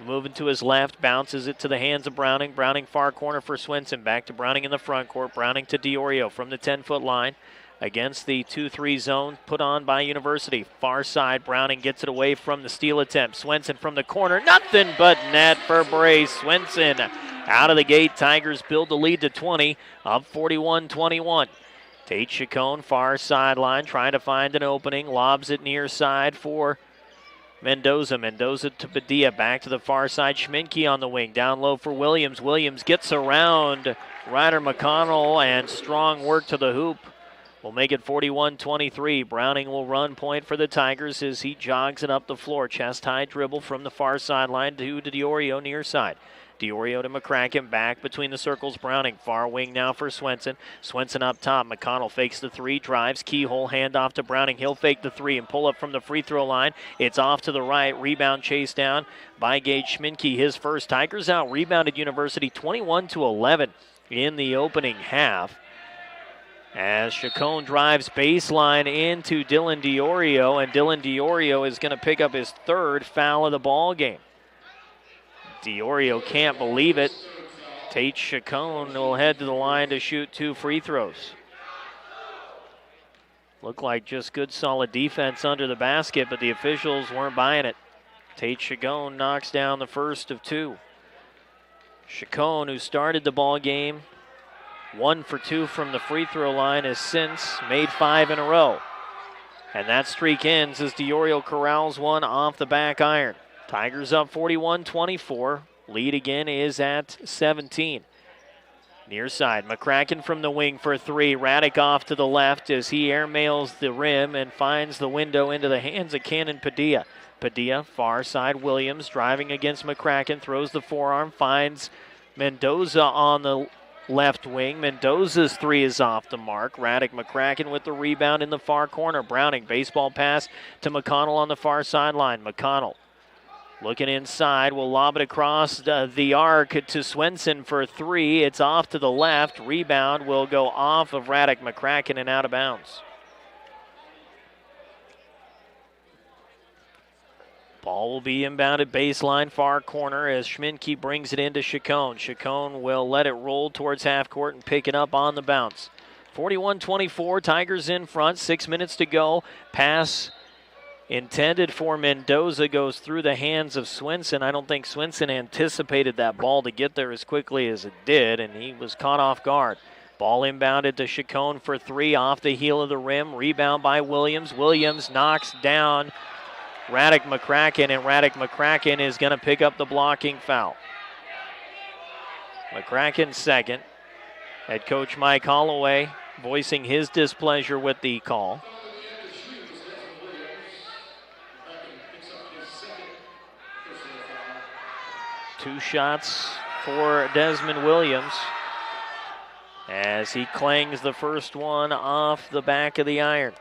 moving to his left, bounces it to the hands of Browning. Browning far corner for Swenson. Back to Browning in the front court. Browning to DiOrio from the 10-foot line. Against the 2-3 zone put on by University. Far side, Browning gets it away from the steal attempt. Swenson from the corner, nothing but net for Brace. Swenson out of the gate. Tigers build the lead to 20, up 41-21. Tate Chacon, far sideline, trying to find an opening. Lobs it near side for Mendoza. Mendoza to Padilla, back to the far side. Schminke on the wing, down low for Williams. Williams gets around Ryder McConnell, and strong work to the hoop will make it 41-23. Browning will run point for the Tigers as he jogs it up the floor. Chest-high dribble from the far sideline to DiOrio near side. DiOrio to McCracken, back between the circles. Browning, far wing now for Swenson. Swenson up top. McConnell fakes the three, drives, keyhole, handoff to Browning. He'll fake the three and pull up from the free throw line. It's off to the right. Rebound chased down by Gage Schminke. His first. Tigers out rebounded University 21-11 in the opening half. As Chacon drives baseline into Dylan DiOrio, and Dylan DiOrio is going to pick up his third foul of the ball game. DiOrio can't believe it. Tate Chacon will head to the line to shoot 2 free throws. Looked like just good solid defense under the basket, but the officials weren't buying it. Tate Chacon knocks down the first of 2. Chacon, who started the ball game 1 for 2 from the free throw line, has since made 5 in a row. And that streak ends as DiOrio corrals one off the back iron. Tigers up 41-24. Lead again is at 17. Near side, McCracken from the wing for 3. Radek off to the left as he airmails the rim and finds the window into the hands of Cannon Padilla. Padilla, far side, Williams driving against McCracken, throws the forearm, finds Mendoza on the left wing. Mendoza's 3 is off the mark. Radek McCracken with the rebound in the far corner. Browning, baseball pass to McConnell on the far sideline. McConnell looking inside, will lob it across the arc to Swenson for 3. It's off to the left. Rebound will go off of Radek McCracken and out of bounds. Ball will be inbounded baseline far corner as Schminke brings it into Chacon. Chacon will let it roll towards half court and pick it up on the bounce. 41-24, Tigers in front, 6 minutes to go. Pass intended for Mendoza goes through the hands of Swenson. I don't think Swenson anticipated that ball to get there as quickly as it did, and he was caught off guard. Ball inbounded to Chacon for three off the heel of the rim. Rebound by Williams. Williams knocks down Radek McCracken, and Radek McCracken is going to pick up the blocking foul. McCracken second. Head coach Mike Holloway voicing his displeasure with the call. Two shots for Desmond Williams as he clangs the first one off the back of the iron.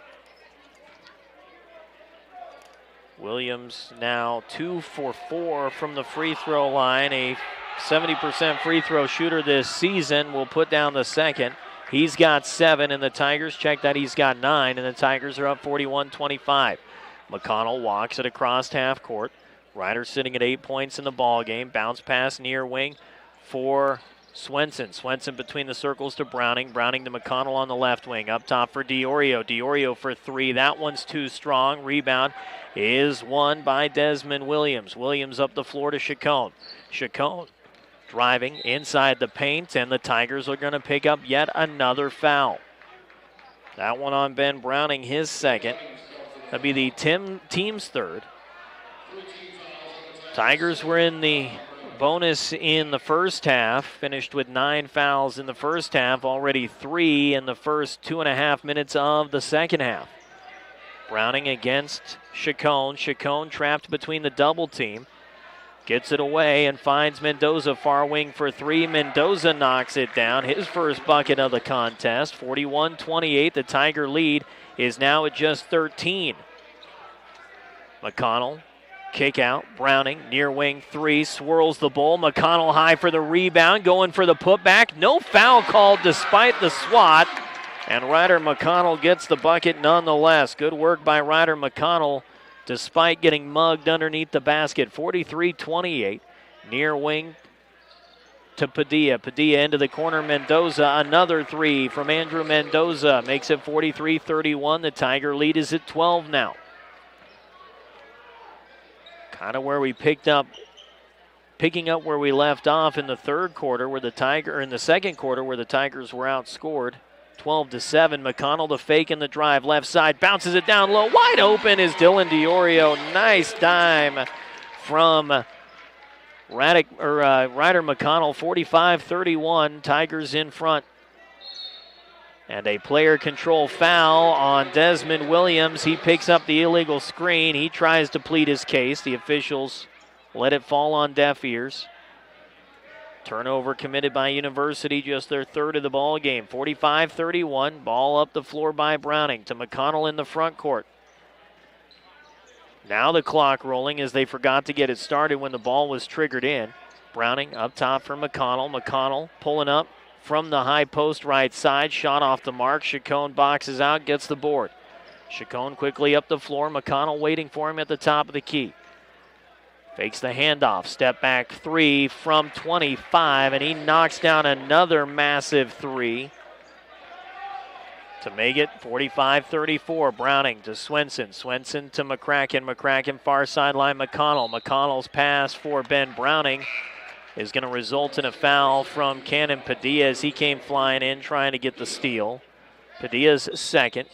Williams now 2 for 4 from the free throw line. A 70% free throw shooter this season will put down the second. He's got 7, and the Tigers check that he's got 9, and the Tigers are up 41-25. McConnell walks it across half court. Ryder sitting at 8 points in the ball game. Bounce pass near wing for Swenson. Swenson between the circles to Browning. Browning to McConnell on the left wing. Up top for Diorio. Diorio for 3. That one's too strong. Rebound is won by Desmond Williams. Williams up the floor to Chacon. Chacon driving inside the paint, and the Tigers are going to pick up yet another foul. That one on Ben Browning, his second. That'll be the team's third. Tigers were in the bonus in the first half, finished with 9 fouls in the first half, already 3 in the first 2.5 minutes of the second half. Browning against Chacon. Chacon trapped between the double team. Gets it away and finds Mendoza far wing for 3. Mendoza knocks it down. His first bucket of the contest. 41-28. The Tiger lead is now at just 13. McConnell, kick out. Browning, near wing 3. Swirls the ball. McConnell high for the rebound. Going for the putback. No foul called despite the swat. And Ryder McConnell gets the bucket nonetheless. Good work by Ryder McConnell despite getting mugged underneath the basket. 43-28. Near wing to Padilla. Padilla into the corner. Mendoza, another 3 from Andrew Mendoza. Makes it 43-31. The Tiger lead is at 12 now. Kind of where we picking up where we left off in the third quarter, where in the second quarter, where the Tigers were outscored 12-7. McConnell the fake in the drive, left side, bounces it down low, wide open is Dylan Diorio. Nice dime from Ryder McConnell. 45-31. Tigers in front. And a player control foul on Desmond Williams. He picks up the illegal screen. He tries to plead his case. The officials let it fall on deaf ears. Turnover committed by University, just their third of the ball game. 45-31. Ball up the floor by Browning to McConnell in the front court. Now the clock rolling as they forgot to get it started when the ball was triggered in. Browning up top for McConnell. McConnell pulling up from the high post right side. Shot off the mark. Chacon boxes out, gets the board. Chacon quickly up the floor. McConnell waiting for him at the top of the key. Fakes the handoff. Step back 3 from 25, and he knocks down another massive 3 to make it 45-34. Browning to Swenson. Swenson to McCracken. McCracken far sideline McConnell. McConnell's pass for Ben Browning is going to result in a foul from Cannon Padilla as he came flying in trying to get the steal. Padilla's second.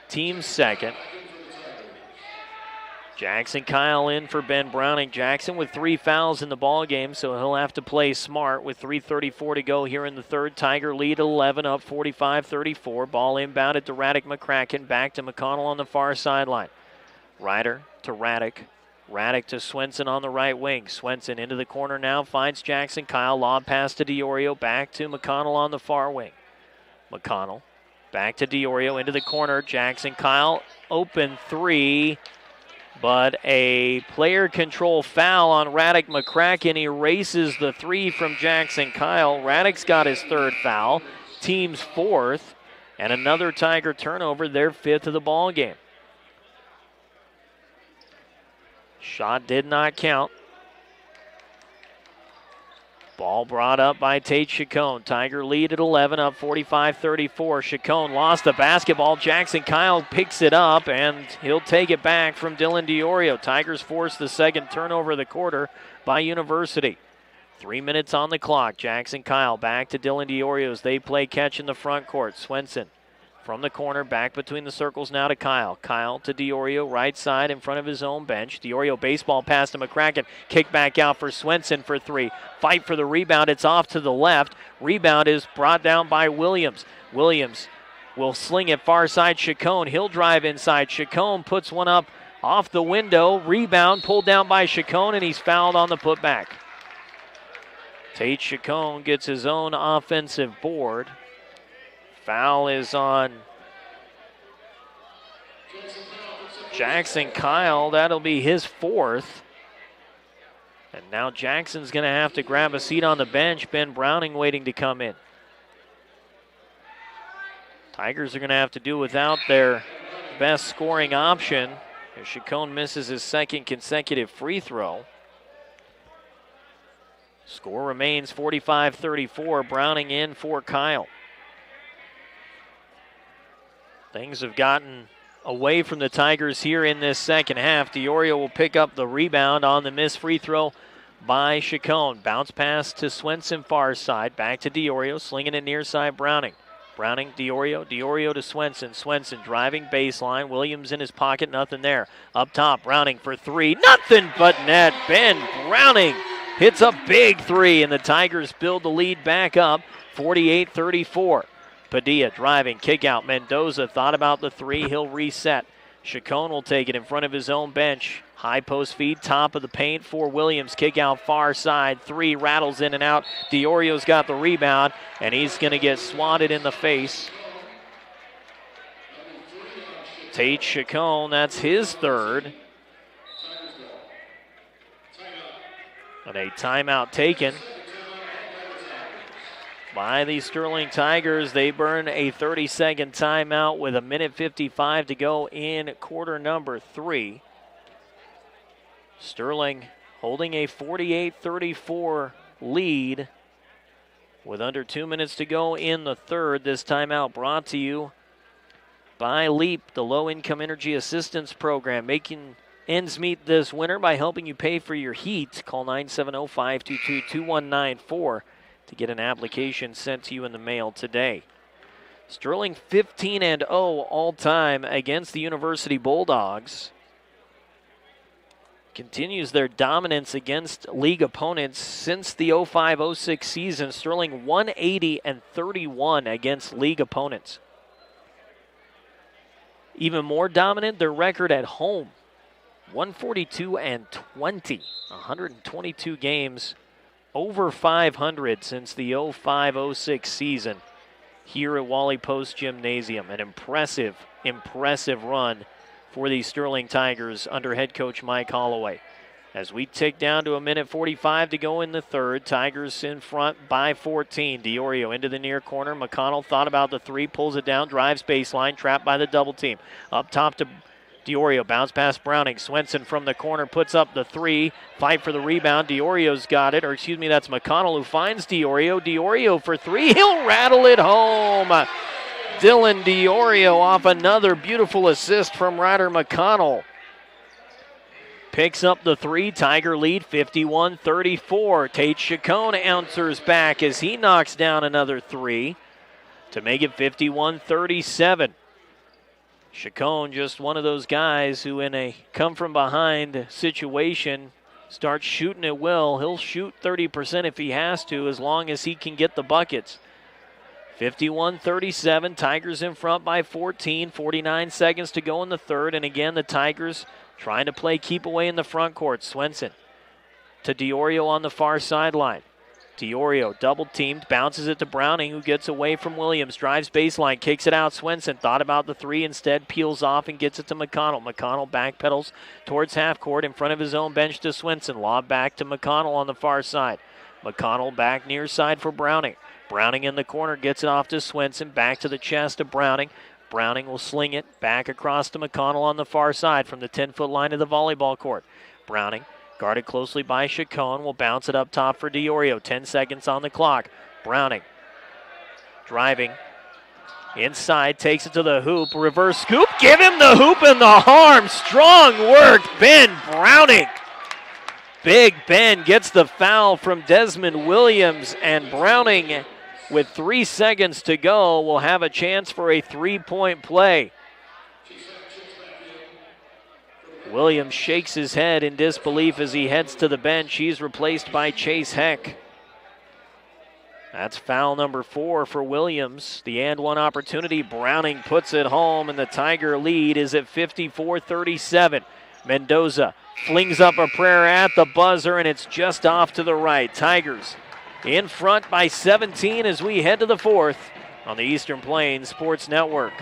Team second. Jackson Kyle in for Ben Browning. Jackson with 3 fouls in the ball game, so he'll have to play smart with 3:34 to go here in the third. Tiger lead 11, up 45-34. Ball inbounded to Radek McCracken. Back to McConnell on the far sideline. Ryder to Radek. Radek to Swenson on the right wing. Swenson into the corner now, finds Jackson Kyle. Lob pass to Diorio. Back to McConnell on the far wing. McConnell back to Diorio into the corner. Jackson Kyle, open 3. But a player control foul on Radek McCracken erases the 3 from Jackson Kyle. Radek's got his 3rd foul, team's 4th, and another Tiger turnover, their 5th of the ball game. Shot did not count. Ball brought up by Tate Chacon. Tiger lead at 11, up 45-34. Chacon lost the basketball. Jackson Kyle picks it up, and he'll take it back from Dylan DiOrio. Tigers force the second turnover of the quarter by University. 3 minutes on the clock. Jackson Kyle back to Dylan DiOrio as they play catch in the front court. Swenson from the corner, back between the circles now to Kyle. Kyle to DiOrio, right side in front of his own bench. DiOrio baseball pass to McCracken. Kick back out for Swenson for three. Fight for the rebound. It's off to the left. Rebound is brought down by Williams. Williams will sling it far side. Chacon. He'll drive inside. Chacon puts one up off the window. Rebound pulled down by Chacon, and he's fouled on the putback. Tate Chacon gets his own offensive board. Foul is on Jackson Kyle. That'll be his fourth. And now Jackson's going to have to grab a seat on the bench. Ben Browning waiting to come in. Tigers are going to have to do without their best scoring option as Chacon misses his second consecutive free throw. Score remains 45-34. Browning in for Kyle. Things have gotten away from the Tigers here in this second half. DiOrio will pick up the rebound on the missed free throw by Chacon. Bounce pass to Swenson far side. Back to DiOrio, slinging it near side Browning. Browning, DiOrio to Swenson. Swenson driving baseline. Williams in his pocket, nothing there. Up top, Browning for three. Nothing but net. Ben Browning hits a big three, and the Tigers build the lead back up, 48-34. Padilla driving, kick out. Mendoza thought about the three. He'll reset. Chacon will take it in front of his own bench. High post feed, top of the paint for Williams. Kick out far side. Three rattles in and out. DiOrio's got the rebound, and he's going to get swatted in the face. Tate Chacon, that's his third. And a timeout taken by the Sterling Tigers. They burn a 30-second timeout with 1:55 to go in quarter number 3. Sterling holding a 48-34 lead with under 2 minutes to go in the third. This timeout brought to you by LEAP, the Low-Income Energy Assistance Program, making ends meet this winter by helping you pay for your heat. Call 970-522-2194 to get an application sent to you in the mail today. Sterling 15-0 all-time against the University Bulldogs. Continues their dominance against league opponents since the 05-06 season. Sterling 180-31 against league opponents. Even more dominant, their record at home. 142-20, 122 games, over 500 since the 05-06 season here at Wally Post Gymnasium. An impressive run for the Sterling Tigers under head coach Mike Holloway. As we tick down to 1:45 to go in the third, Tigers in front by 14. DiOrio into the near corner. McConnell thought about the three, pulls it down, drives baseline, trapped by the double team. Up top to DiOrio, bounce past Browning. Swenson from the corner puts up the three. Fight for the rebound. DiOrio's got it. Or excuse me, that's McConnell who finds DiOrio. DiOrio for three. He'll rattle it home. Dylan DiOrio off another beautiful assist from Ryder McConnell. Picks up the three. Tiger lead 51-34. Tate Chacon answers back as he knocks down another three to make it 51-37. Chacon, just one of those guys who in a come-from-behind situation starts shooting at will. He'll shoot 30% if he has to, as long as he can get the buckets. 51-37, Tigers in front by 14, 49 seconds to go in the third. And again, the Tigers trying to play keep away in the front court. Swenson to DiOrio on the far sideline. DiOrio double-teamed, bounces it to Browning, who gets away from Williams, drives baseline, kicks it out. Swenson thought about the three, instead peels off and gets it to McConnell. McConnell backpedals towards half court in front of his own bench to Swenson. Lob back to McConnell on the far side. McConnell back near side for Browning. Browning in the corner, gets it off to Swenson, back to the chest of Browning. Browning will sling it back across to McConnell on the far side from the 10-foot line of the volleyball court. Browning, guarded closely by Chacon, will bounce it up top for DiOrio. 10 seconds on the clock. Browning driving inside, takes it to the hoop, reverse scoop, give him the hoop and the harm. Strong work, Ben Browning. Big Ben gets the foul from Desmond Williams, and Browning, with 3 seconds to go, will have a chance for a three-point play. Williams shakes his head in disbelief as he heads to the bench. He's replaced by Chase Heck. That's foul number 4 for Williams. The and one opportunity. Browning puts it home, and the Tiger lead is at 54-37. Mendoza flings up a prayer at the buzzer, and it's just off to the right. Tigers in front by 17 as we head to the fourth on the Eastern Plains Sports Network.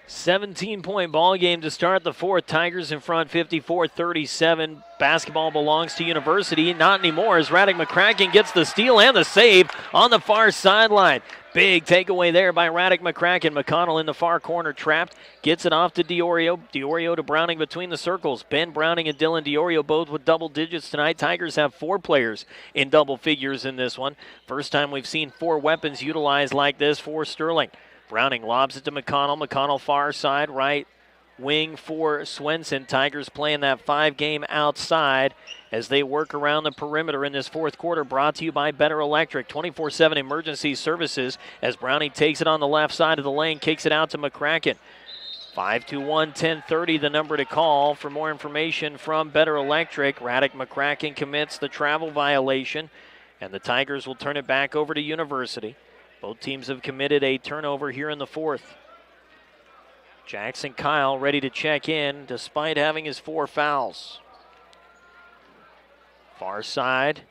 $17-point ball game to start the fourth. Tigers in front 54-37. Basketball belongs to University. Not anymore as Radek McCracken gets the steal and the save on the far sideline. Big takeaway there by Radek McCracken. McConnell in the far corner trapped. Gets it off to DiOrio. DiOrio to Browning between the circles. Ben Browning and Dylan DiOrio both with double digits tonight. Tigers have 4 players in double figures in this one. First time we've seen 4 weapons utilized like this for Sterling. Browning lobs it to McConnell. McConnell far side, right wing for Swenson. Tigers playing that 5-game outside as they work around the perimeter in this fourth quarter. Brought to you by Better Electric. 24/7 emergency services as Browning takes it on the left side of the lane, kicks it out to McCracken. 5-1, 10:30 the number to call. For more information from Better Electric, Radek McCracken commits the travel violation, and the Tigers will turn it back over to University. Both teams have committed a turnover here in the fourth. Jackson Kyle ready to check in despite having his 4 fouls. Far side,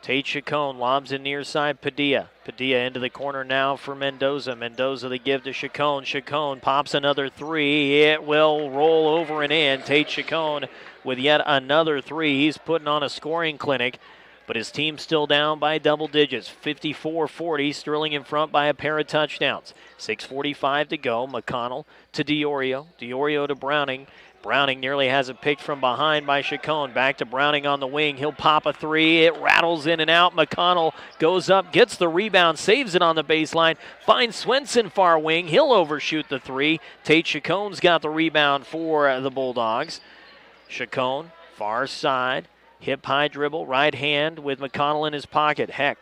Tate Chacon lobs in near side Padilla. Padilla into the corner now for Mendoza. Mendoza the give to Chacon. Chacon pops another 3. It will roll over and in. Tate Chacon with yet another 3. He's putting on a scoring clinic, but his team's still down by double digits. 54-40, Sterling in front by a pair of touchdowns. 6:45 to go. McConnell to DiOrio. DiOrio to Browning. Browning nearly has it picked from behind by Chacon. Back to Browning on the wing. He'll pop a 3. It rattles in and out. McConnell goes up, gets the rebound, saves it on the baseline. Finds Swenson far wing. He'll overshoot the 3. Tate Chacon's got the rebound for the Bulldogs. Chacon, far side. Hip high dribble, right hand with McConnell in his pocket. Heck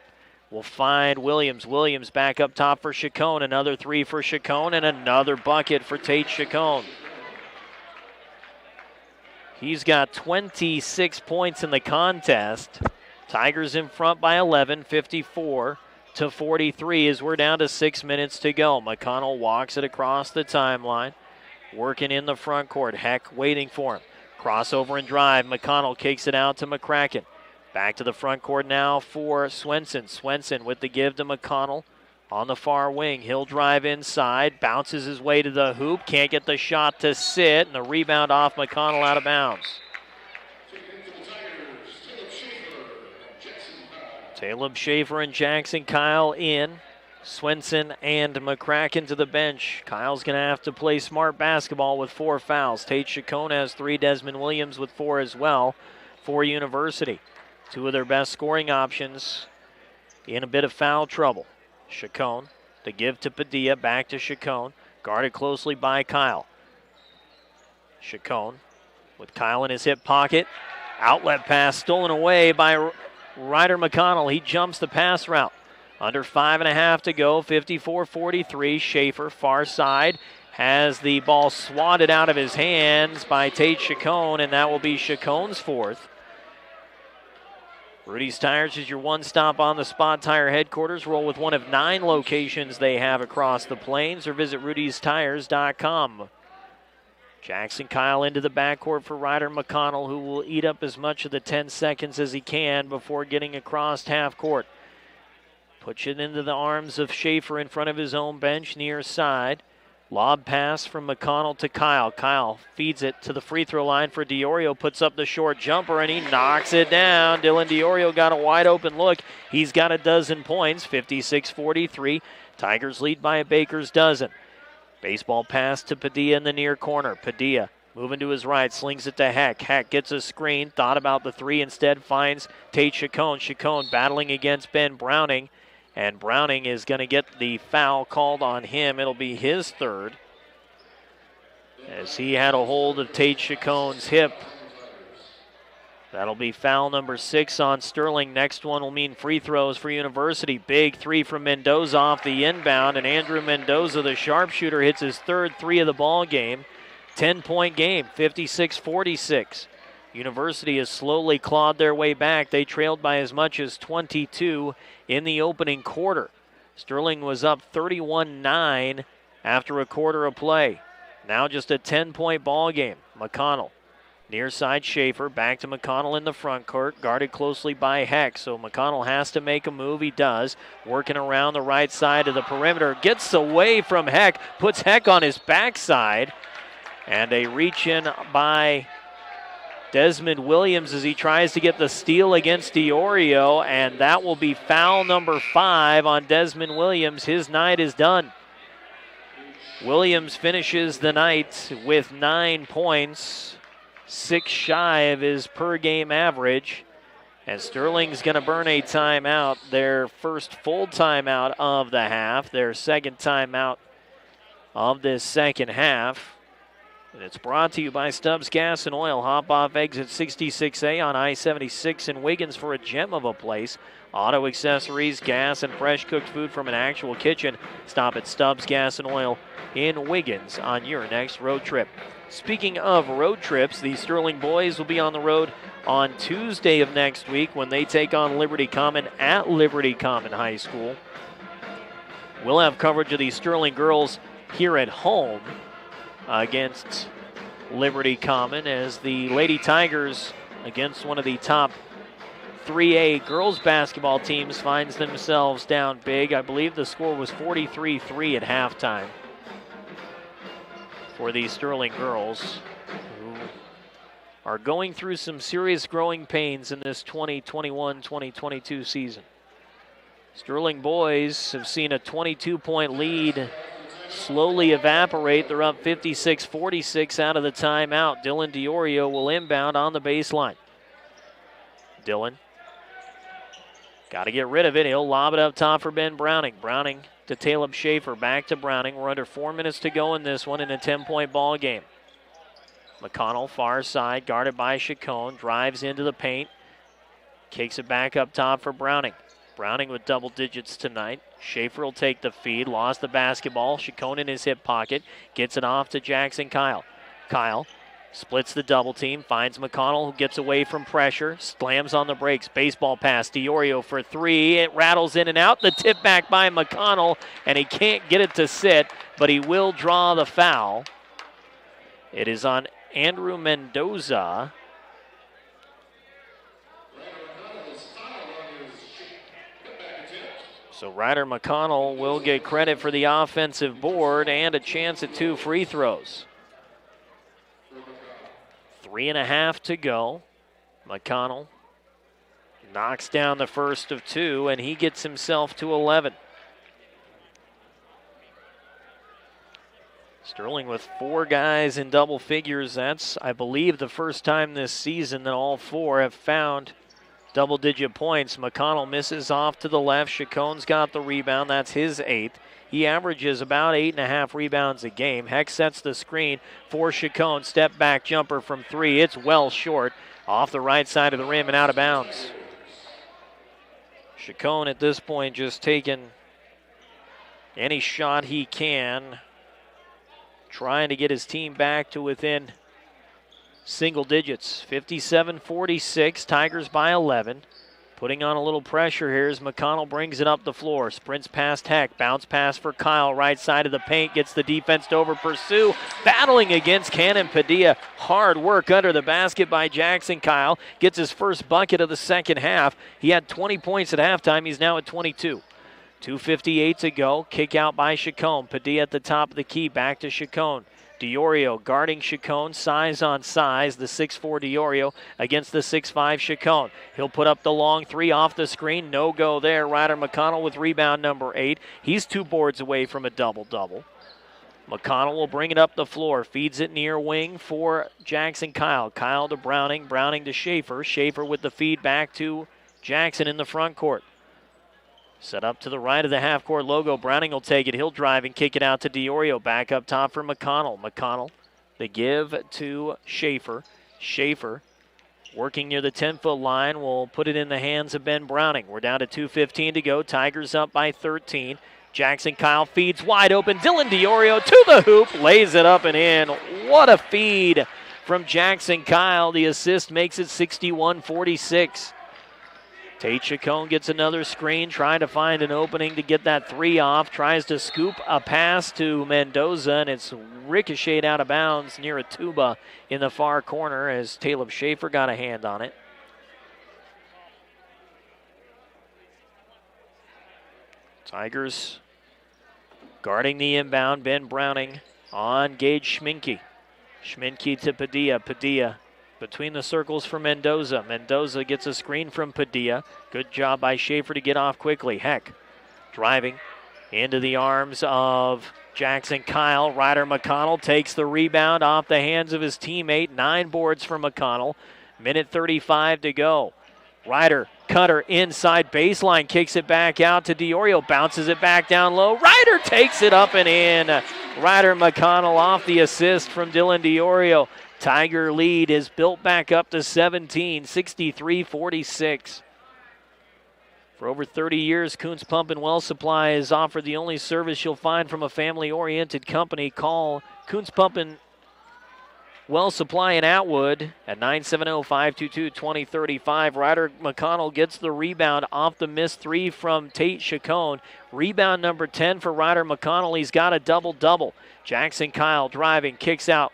will find Williams. Williams back up top for Chacon. Another 3 for Chacon and another bucket for Tate Chacon. He's got 26 points in the contest. Tigers in front by 11, 54-43 as we're down to 6 minutes to go. McConnell walks it across the timeline, working in the front court. Heck waiting for him. Crossover and drive. McConnell kicks it out to McCracken. Back to the front court now for Swenson. Swenson with the give to McConnell on the far wing. He'll drive inside. Bounces his way to the hoop. Can't get the shot to sit. And the rebound off McConnell out of bounds. Caleb Schaefer and Jackson Kyle in. Swenson and McCracken to the bench. Kyle's going to have to play smart basketball with 4 fouls. Tate Chacon has 3. Desmond Williams with 4 as well for University. two of their best scoring options in a bit of foul trouble. Chacon to give to Padilla, back to Chacon, guarded closely by Kyle. Chacon with Kyle in his hip pocket. Outlet pass stolen away by Ryder McConnell. He jumps the pass route. Under 5.5 to go, 54-43. Schaefer, far side, has the ball swatted out of his hands by Tate Chacon, and that will be Chacon's fourth. Rudy's Tires is your one-stop on-the-spot tire headquarters. Roll with one of 9 locations they have across the plains, or visit rudystires.com. Jackson Kyle into the backcourt for Ryder McConnell, who will eat up as much of the 10 seconds as he can before getting across half court. Puts it into the arms of Schaefer in front of his own bench, near side. Lob pass from McConnell to Kyle. Kyle feeds it to the free throw line for Diorio, puts up the short jumper, and he knocks it down. Dylan Diorio got a wide open look. He's got a dozen points, 56-43. Tigers lead by a baker's dozen. Baseball pass to Padilla in the near corner. Padilla moving to his right, slings it to Heck. Heck gets a screen, thought about the three, instead finds Tate Chacon. Chacon battling against Ben Browning, and Browning is going to get the foul called on him. It'll be his third, as he had a hold of Tate Chacon's hip. That'll be foul number 6 on Sterling. Next one will mean free throws for University. Big three from Mendoza off the inbound, and Andrew Mendoza, the sharpshooter, hits his third three of the ball game. 10-point game, 56-46. University has slowly clawed their way back. They trailed by as much as 22 in the opening quarter. Sterling was up 31-9 after a quarter of play. Now just a 10-point ball game. McConnell, near side Schaefer, back to McConnell in the front court, guarded closely by Heck. So McConnell has to make a move. He does, working around the right side of the perimeter. Gets away from Heck, puts Heck on his backside, and a reach in by Desmond Williams as he tries to get the steal against Diorio, and that will be foul number 5 on Desmond Williams. His night is done. Williams finishes the night with 9 points, 6 shy of his per-game average, and Sterling's going to burn a timeout, their first full timeout of the half, their second timeout of this second half. And it's brought to you by Stubbs Gas and Oil. Hop off exit 66A on I-76 in Wiggins for a gem of a place. Auto accessories, gas, and fresh cooked food from an actual kitchen. Stop at Stubbs Gas and Oil in Wiggins on your next road trip. Speaking of road trips, the Sterling boys will be on the road on Tuesday of next week when they take on Liberty Common at Liberty Common High School. We'll have coverage of the Sterling girls here at home against Liberty Common, as the Lady Tigers, against one of the top 3A girls basketball teams, finds themselves down big. I believe the score was 43-3 at halftime for the Sterling girls, who are going through some serious growing pains in this 2021-2022 season. Sterling boys have seen a 22-point lead slowly evaporate. They're up 56-46 out of the timeout. Dylan Diorio will inbound on the baseline. Dylan got to get rid of it. He'll lob it up top for Ben Browning. Browning to Caleb Schaefer. Back to Browning. We're under 4 minutes to go in this one in a 10-point ball game. McConnell, far side, guarded by Chacon. Drives into the paint. Kicks it back up top for Browning. Browning with double digits tonight. Schaefer will take the feed. Lost the basketball. Chacon in his hip pocket. Gets it off to Jackson Kyle. Kyle splits the double team. Finds McConnell, who gets away from pressure. Slams on the brakes. Baseball pass. Diorio for 3. It rattles in and out. The tip back by McConnell, and he can't get it to sit, but he will draw the foul. It is on Andrew Mendoza. So Ryder McConnell will get credit for the offensive board and a chance at 2 free throws. 3.5 to go. McConnell knocks down the first of 2, and he gets himself to 11. Sterling with 4 guys in double figures. That's, I believe, the first time this season that all 4 have found double-digit points. McConnell misses off to the left. Chacon's got the rebound. That's his 8th. He averages about 8.5 rebounds a game. Heck sets the screen for Chacon. Step back jumper from 3. It's well short. Off the right side of the rim and out of bounds. Chacon at this point just taking any shot he can, trying to get his team back to within single digits. 57-46, Tigers by 11. Putting on a little pressure here as McConnell brings it up the floor. Sprints past Heck. Bounce pass for Kyle. Right side of the paint. Gets the defense to over pursue. Battling against Cannon Padilla. Hard work under the basket by Jackson Kyle. Gets his first bucket of the second half. He had 20 points at halftime. He's now at 22. 2:58 to go. Kick out by Chacon. Padilla at the top of the key. Back to Chacon. Diorio guarding Chacon, size on size. The 6'4 Diorio against the 6'5 Chacon. He'll put up the long 3 off the screen. No go there. Ryder McConnell with rebound number 8. He's 2 boards away from a double-double. McConnell will bring it up the floor. Feeds it near wing for Jackson Kyle. Kyle to Browning. Browning to Schaefer. Schaefer with the feed back to Jackson in the front court. Set up to the right of the half-court logo. Browning will take it. He'll drive and kick it out to Diorio. Back up top for McConnell. McConnell, the give to Schaefer. Schaefer, working near the 10-foot line, will put it in the hands of Ben Browning. We're down to 2:15 to go. Tigers up by 13. Jackson Kyle feeds wide open. Dylan Diorio to the hoop. Lays it up and in. What a feed from Jackson Kyle. The assist makes it 61-46. Tate Chacon gets another screen, trying to find an opening to get that 3 off. Tries to scoop a pass to Mendoza, and it's ricocheted out of bounds near a tuba in the far corner as Caleb Schaefer got a hand on it. Tigers guarding the inbound. Ben Browning on Gage Schminke. Schminke to Padilla. Padilla between the circles for Mendoza. Mendoza gets a screen from Padilla. Good job by Schaefer to get off quickly. Heck driving into the arms of Jackson Kyle. Ryder McConnell takes the rebound off the hands of his teammate. 9 boards for McConnell. Minute 35 to go. Ryder, cutter inside baseline, kicks it back out to Diorio. Bounces it back down low. Ryder takes it up and in. Ryder McConnell off the assist from Dylan Diorio. Tiger lead is built back up to 17, 63-46. For over 30 years, Kuntz Pump and Well Supply has offered the only service you'll find from a family-oriented company. Call Kuntz Pump and Well Supply in Atwood at 970-522-2035. Ryder McConnell gets the rebound off the missed 3 from Tate Chacon. Rebound number 10 for Ryder McConnell. He's got a double-double. Jackson Kyle driving, kicks out.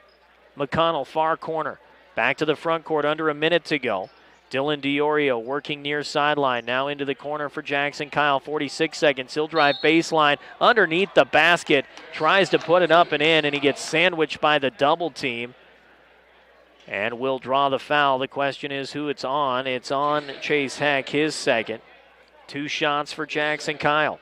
McConnell, far corner. Back to the front court, under a minute to go. Dylan Diorio working near sideline. Now into the corner for Jackson Kyle. 46 seconds. He'll drive baseline underneath the basket. Tries to put it up and in, and he gets sandwiched by the double team. And will draw the foul. The question is who it's on. It's on Chase Heck, his second. 2 shots for Jackson Kyle.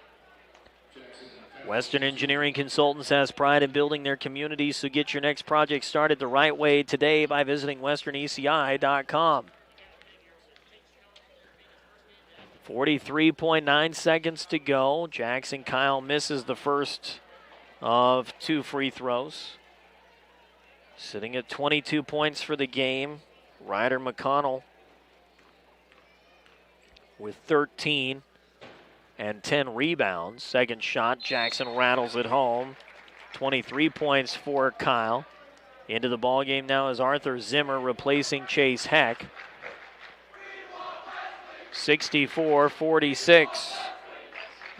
Western Engineering Consultants has pride in building their communities, so get your next project started the right way today by visiting westerneci.com. 43.9 seconds to go. Jackson Kyle misses the first of 2 free throws. Sitting at 22 points for the game. Ryder McConnell with 13 and 10 rebounds. Second shot, Jackson rattles it home. 23 points for Kyle. Into the ballgame now is Arthur Zimmer replacing Chase Heck. 64-46.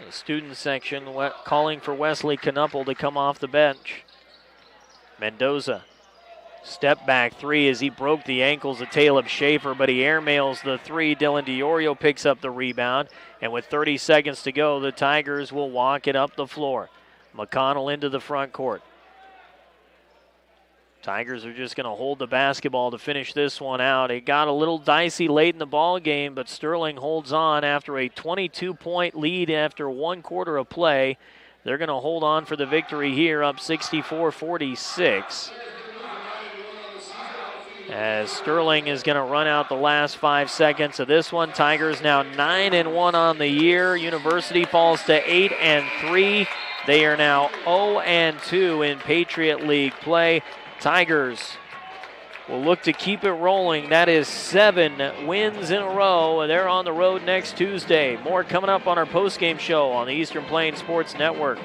The student section calling for Wesley Knuppel to come off the bench. Mendoza, step back 3 as he broke the ankles of Caleb Schaefer, but he airmails the 3. Dylan Diorio picks up the rebound, and with 30 seconds to go, the Tigers will walk it up the floor. McConnell into the front court. Tigers are just going to hold the basketball to finish this one out. It got a little dicey late in the ball game, but Sterling holds on after a 22-point lead after 1 quarter of play. They're going to hold on for the victory here, up 64-46. as Sterling is going to run out the last 5 seconds of this one. Tigers now 9-1 on the year. University falls to 8-3. They are now 0-2 in Patriot League play. Tigers will look to keep it rolling. That is 7 wins in a row. They're on the road next Tuesday. More coming up on our postgame show on the Eastern Plains Sports Network.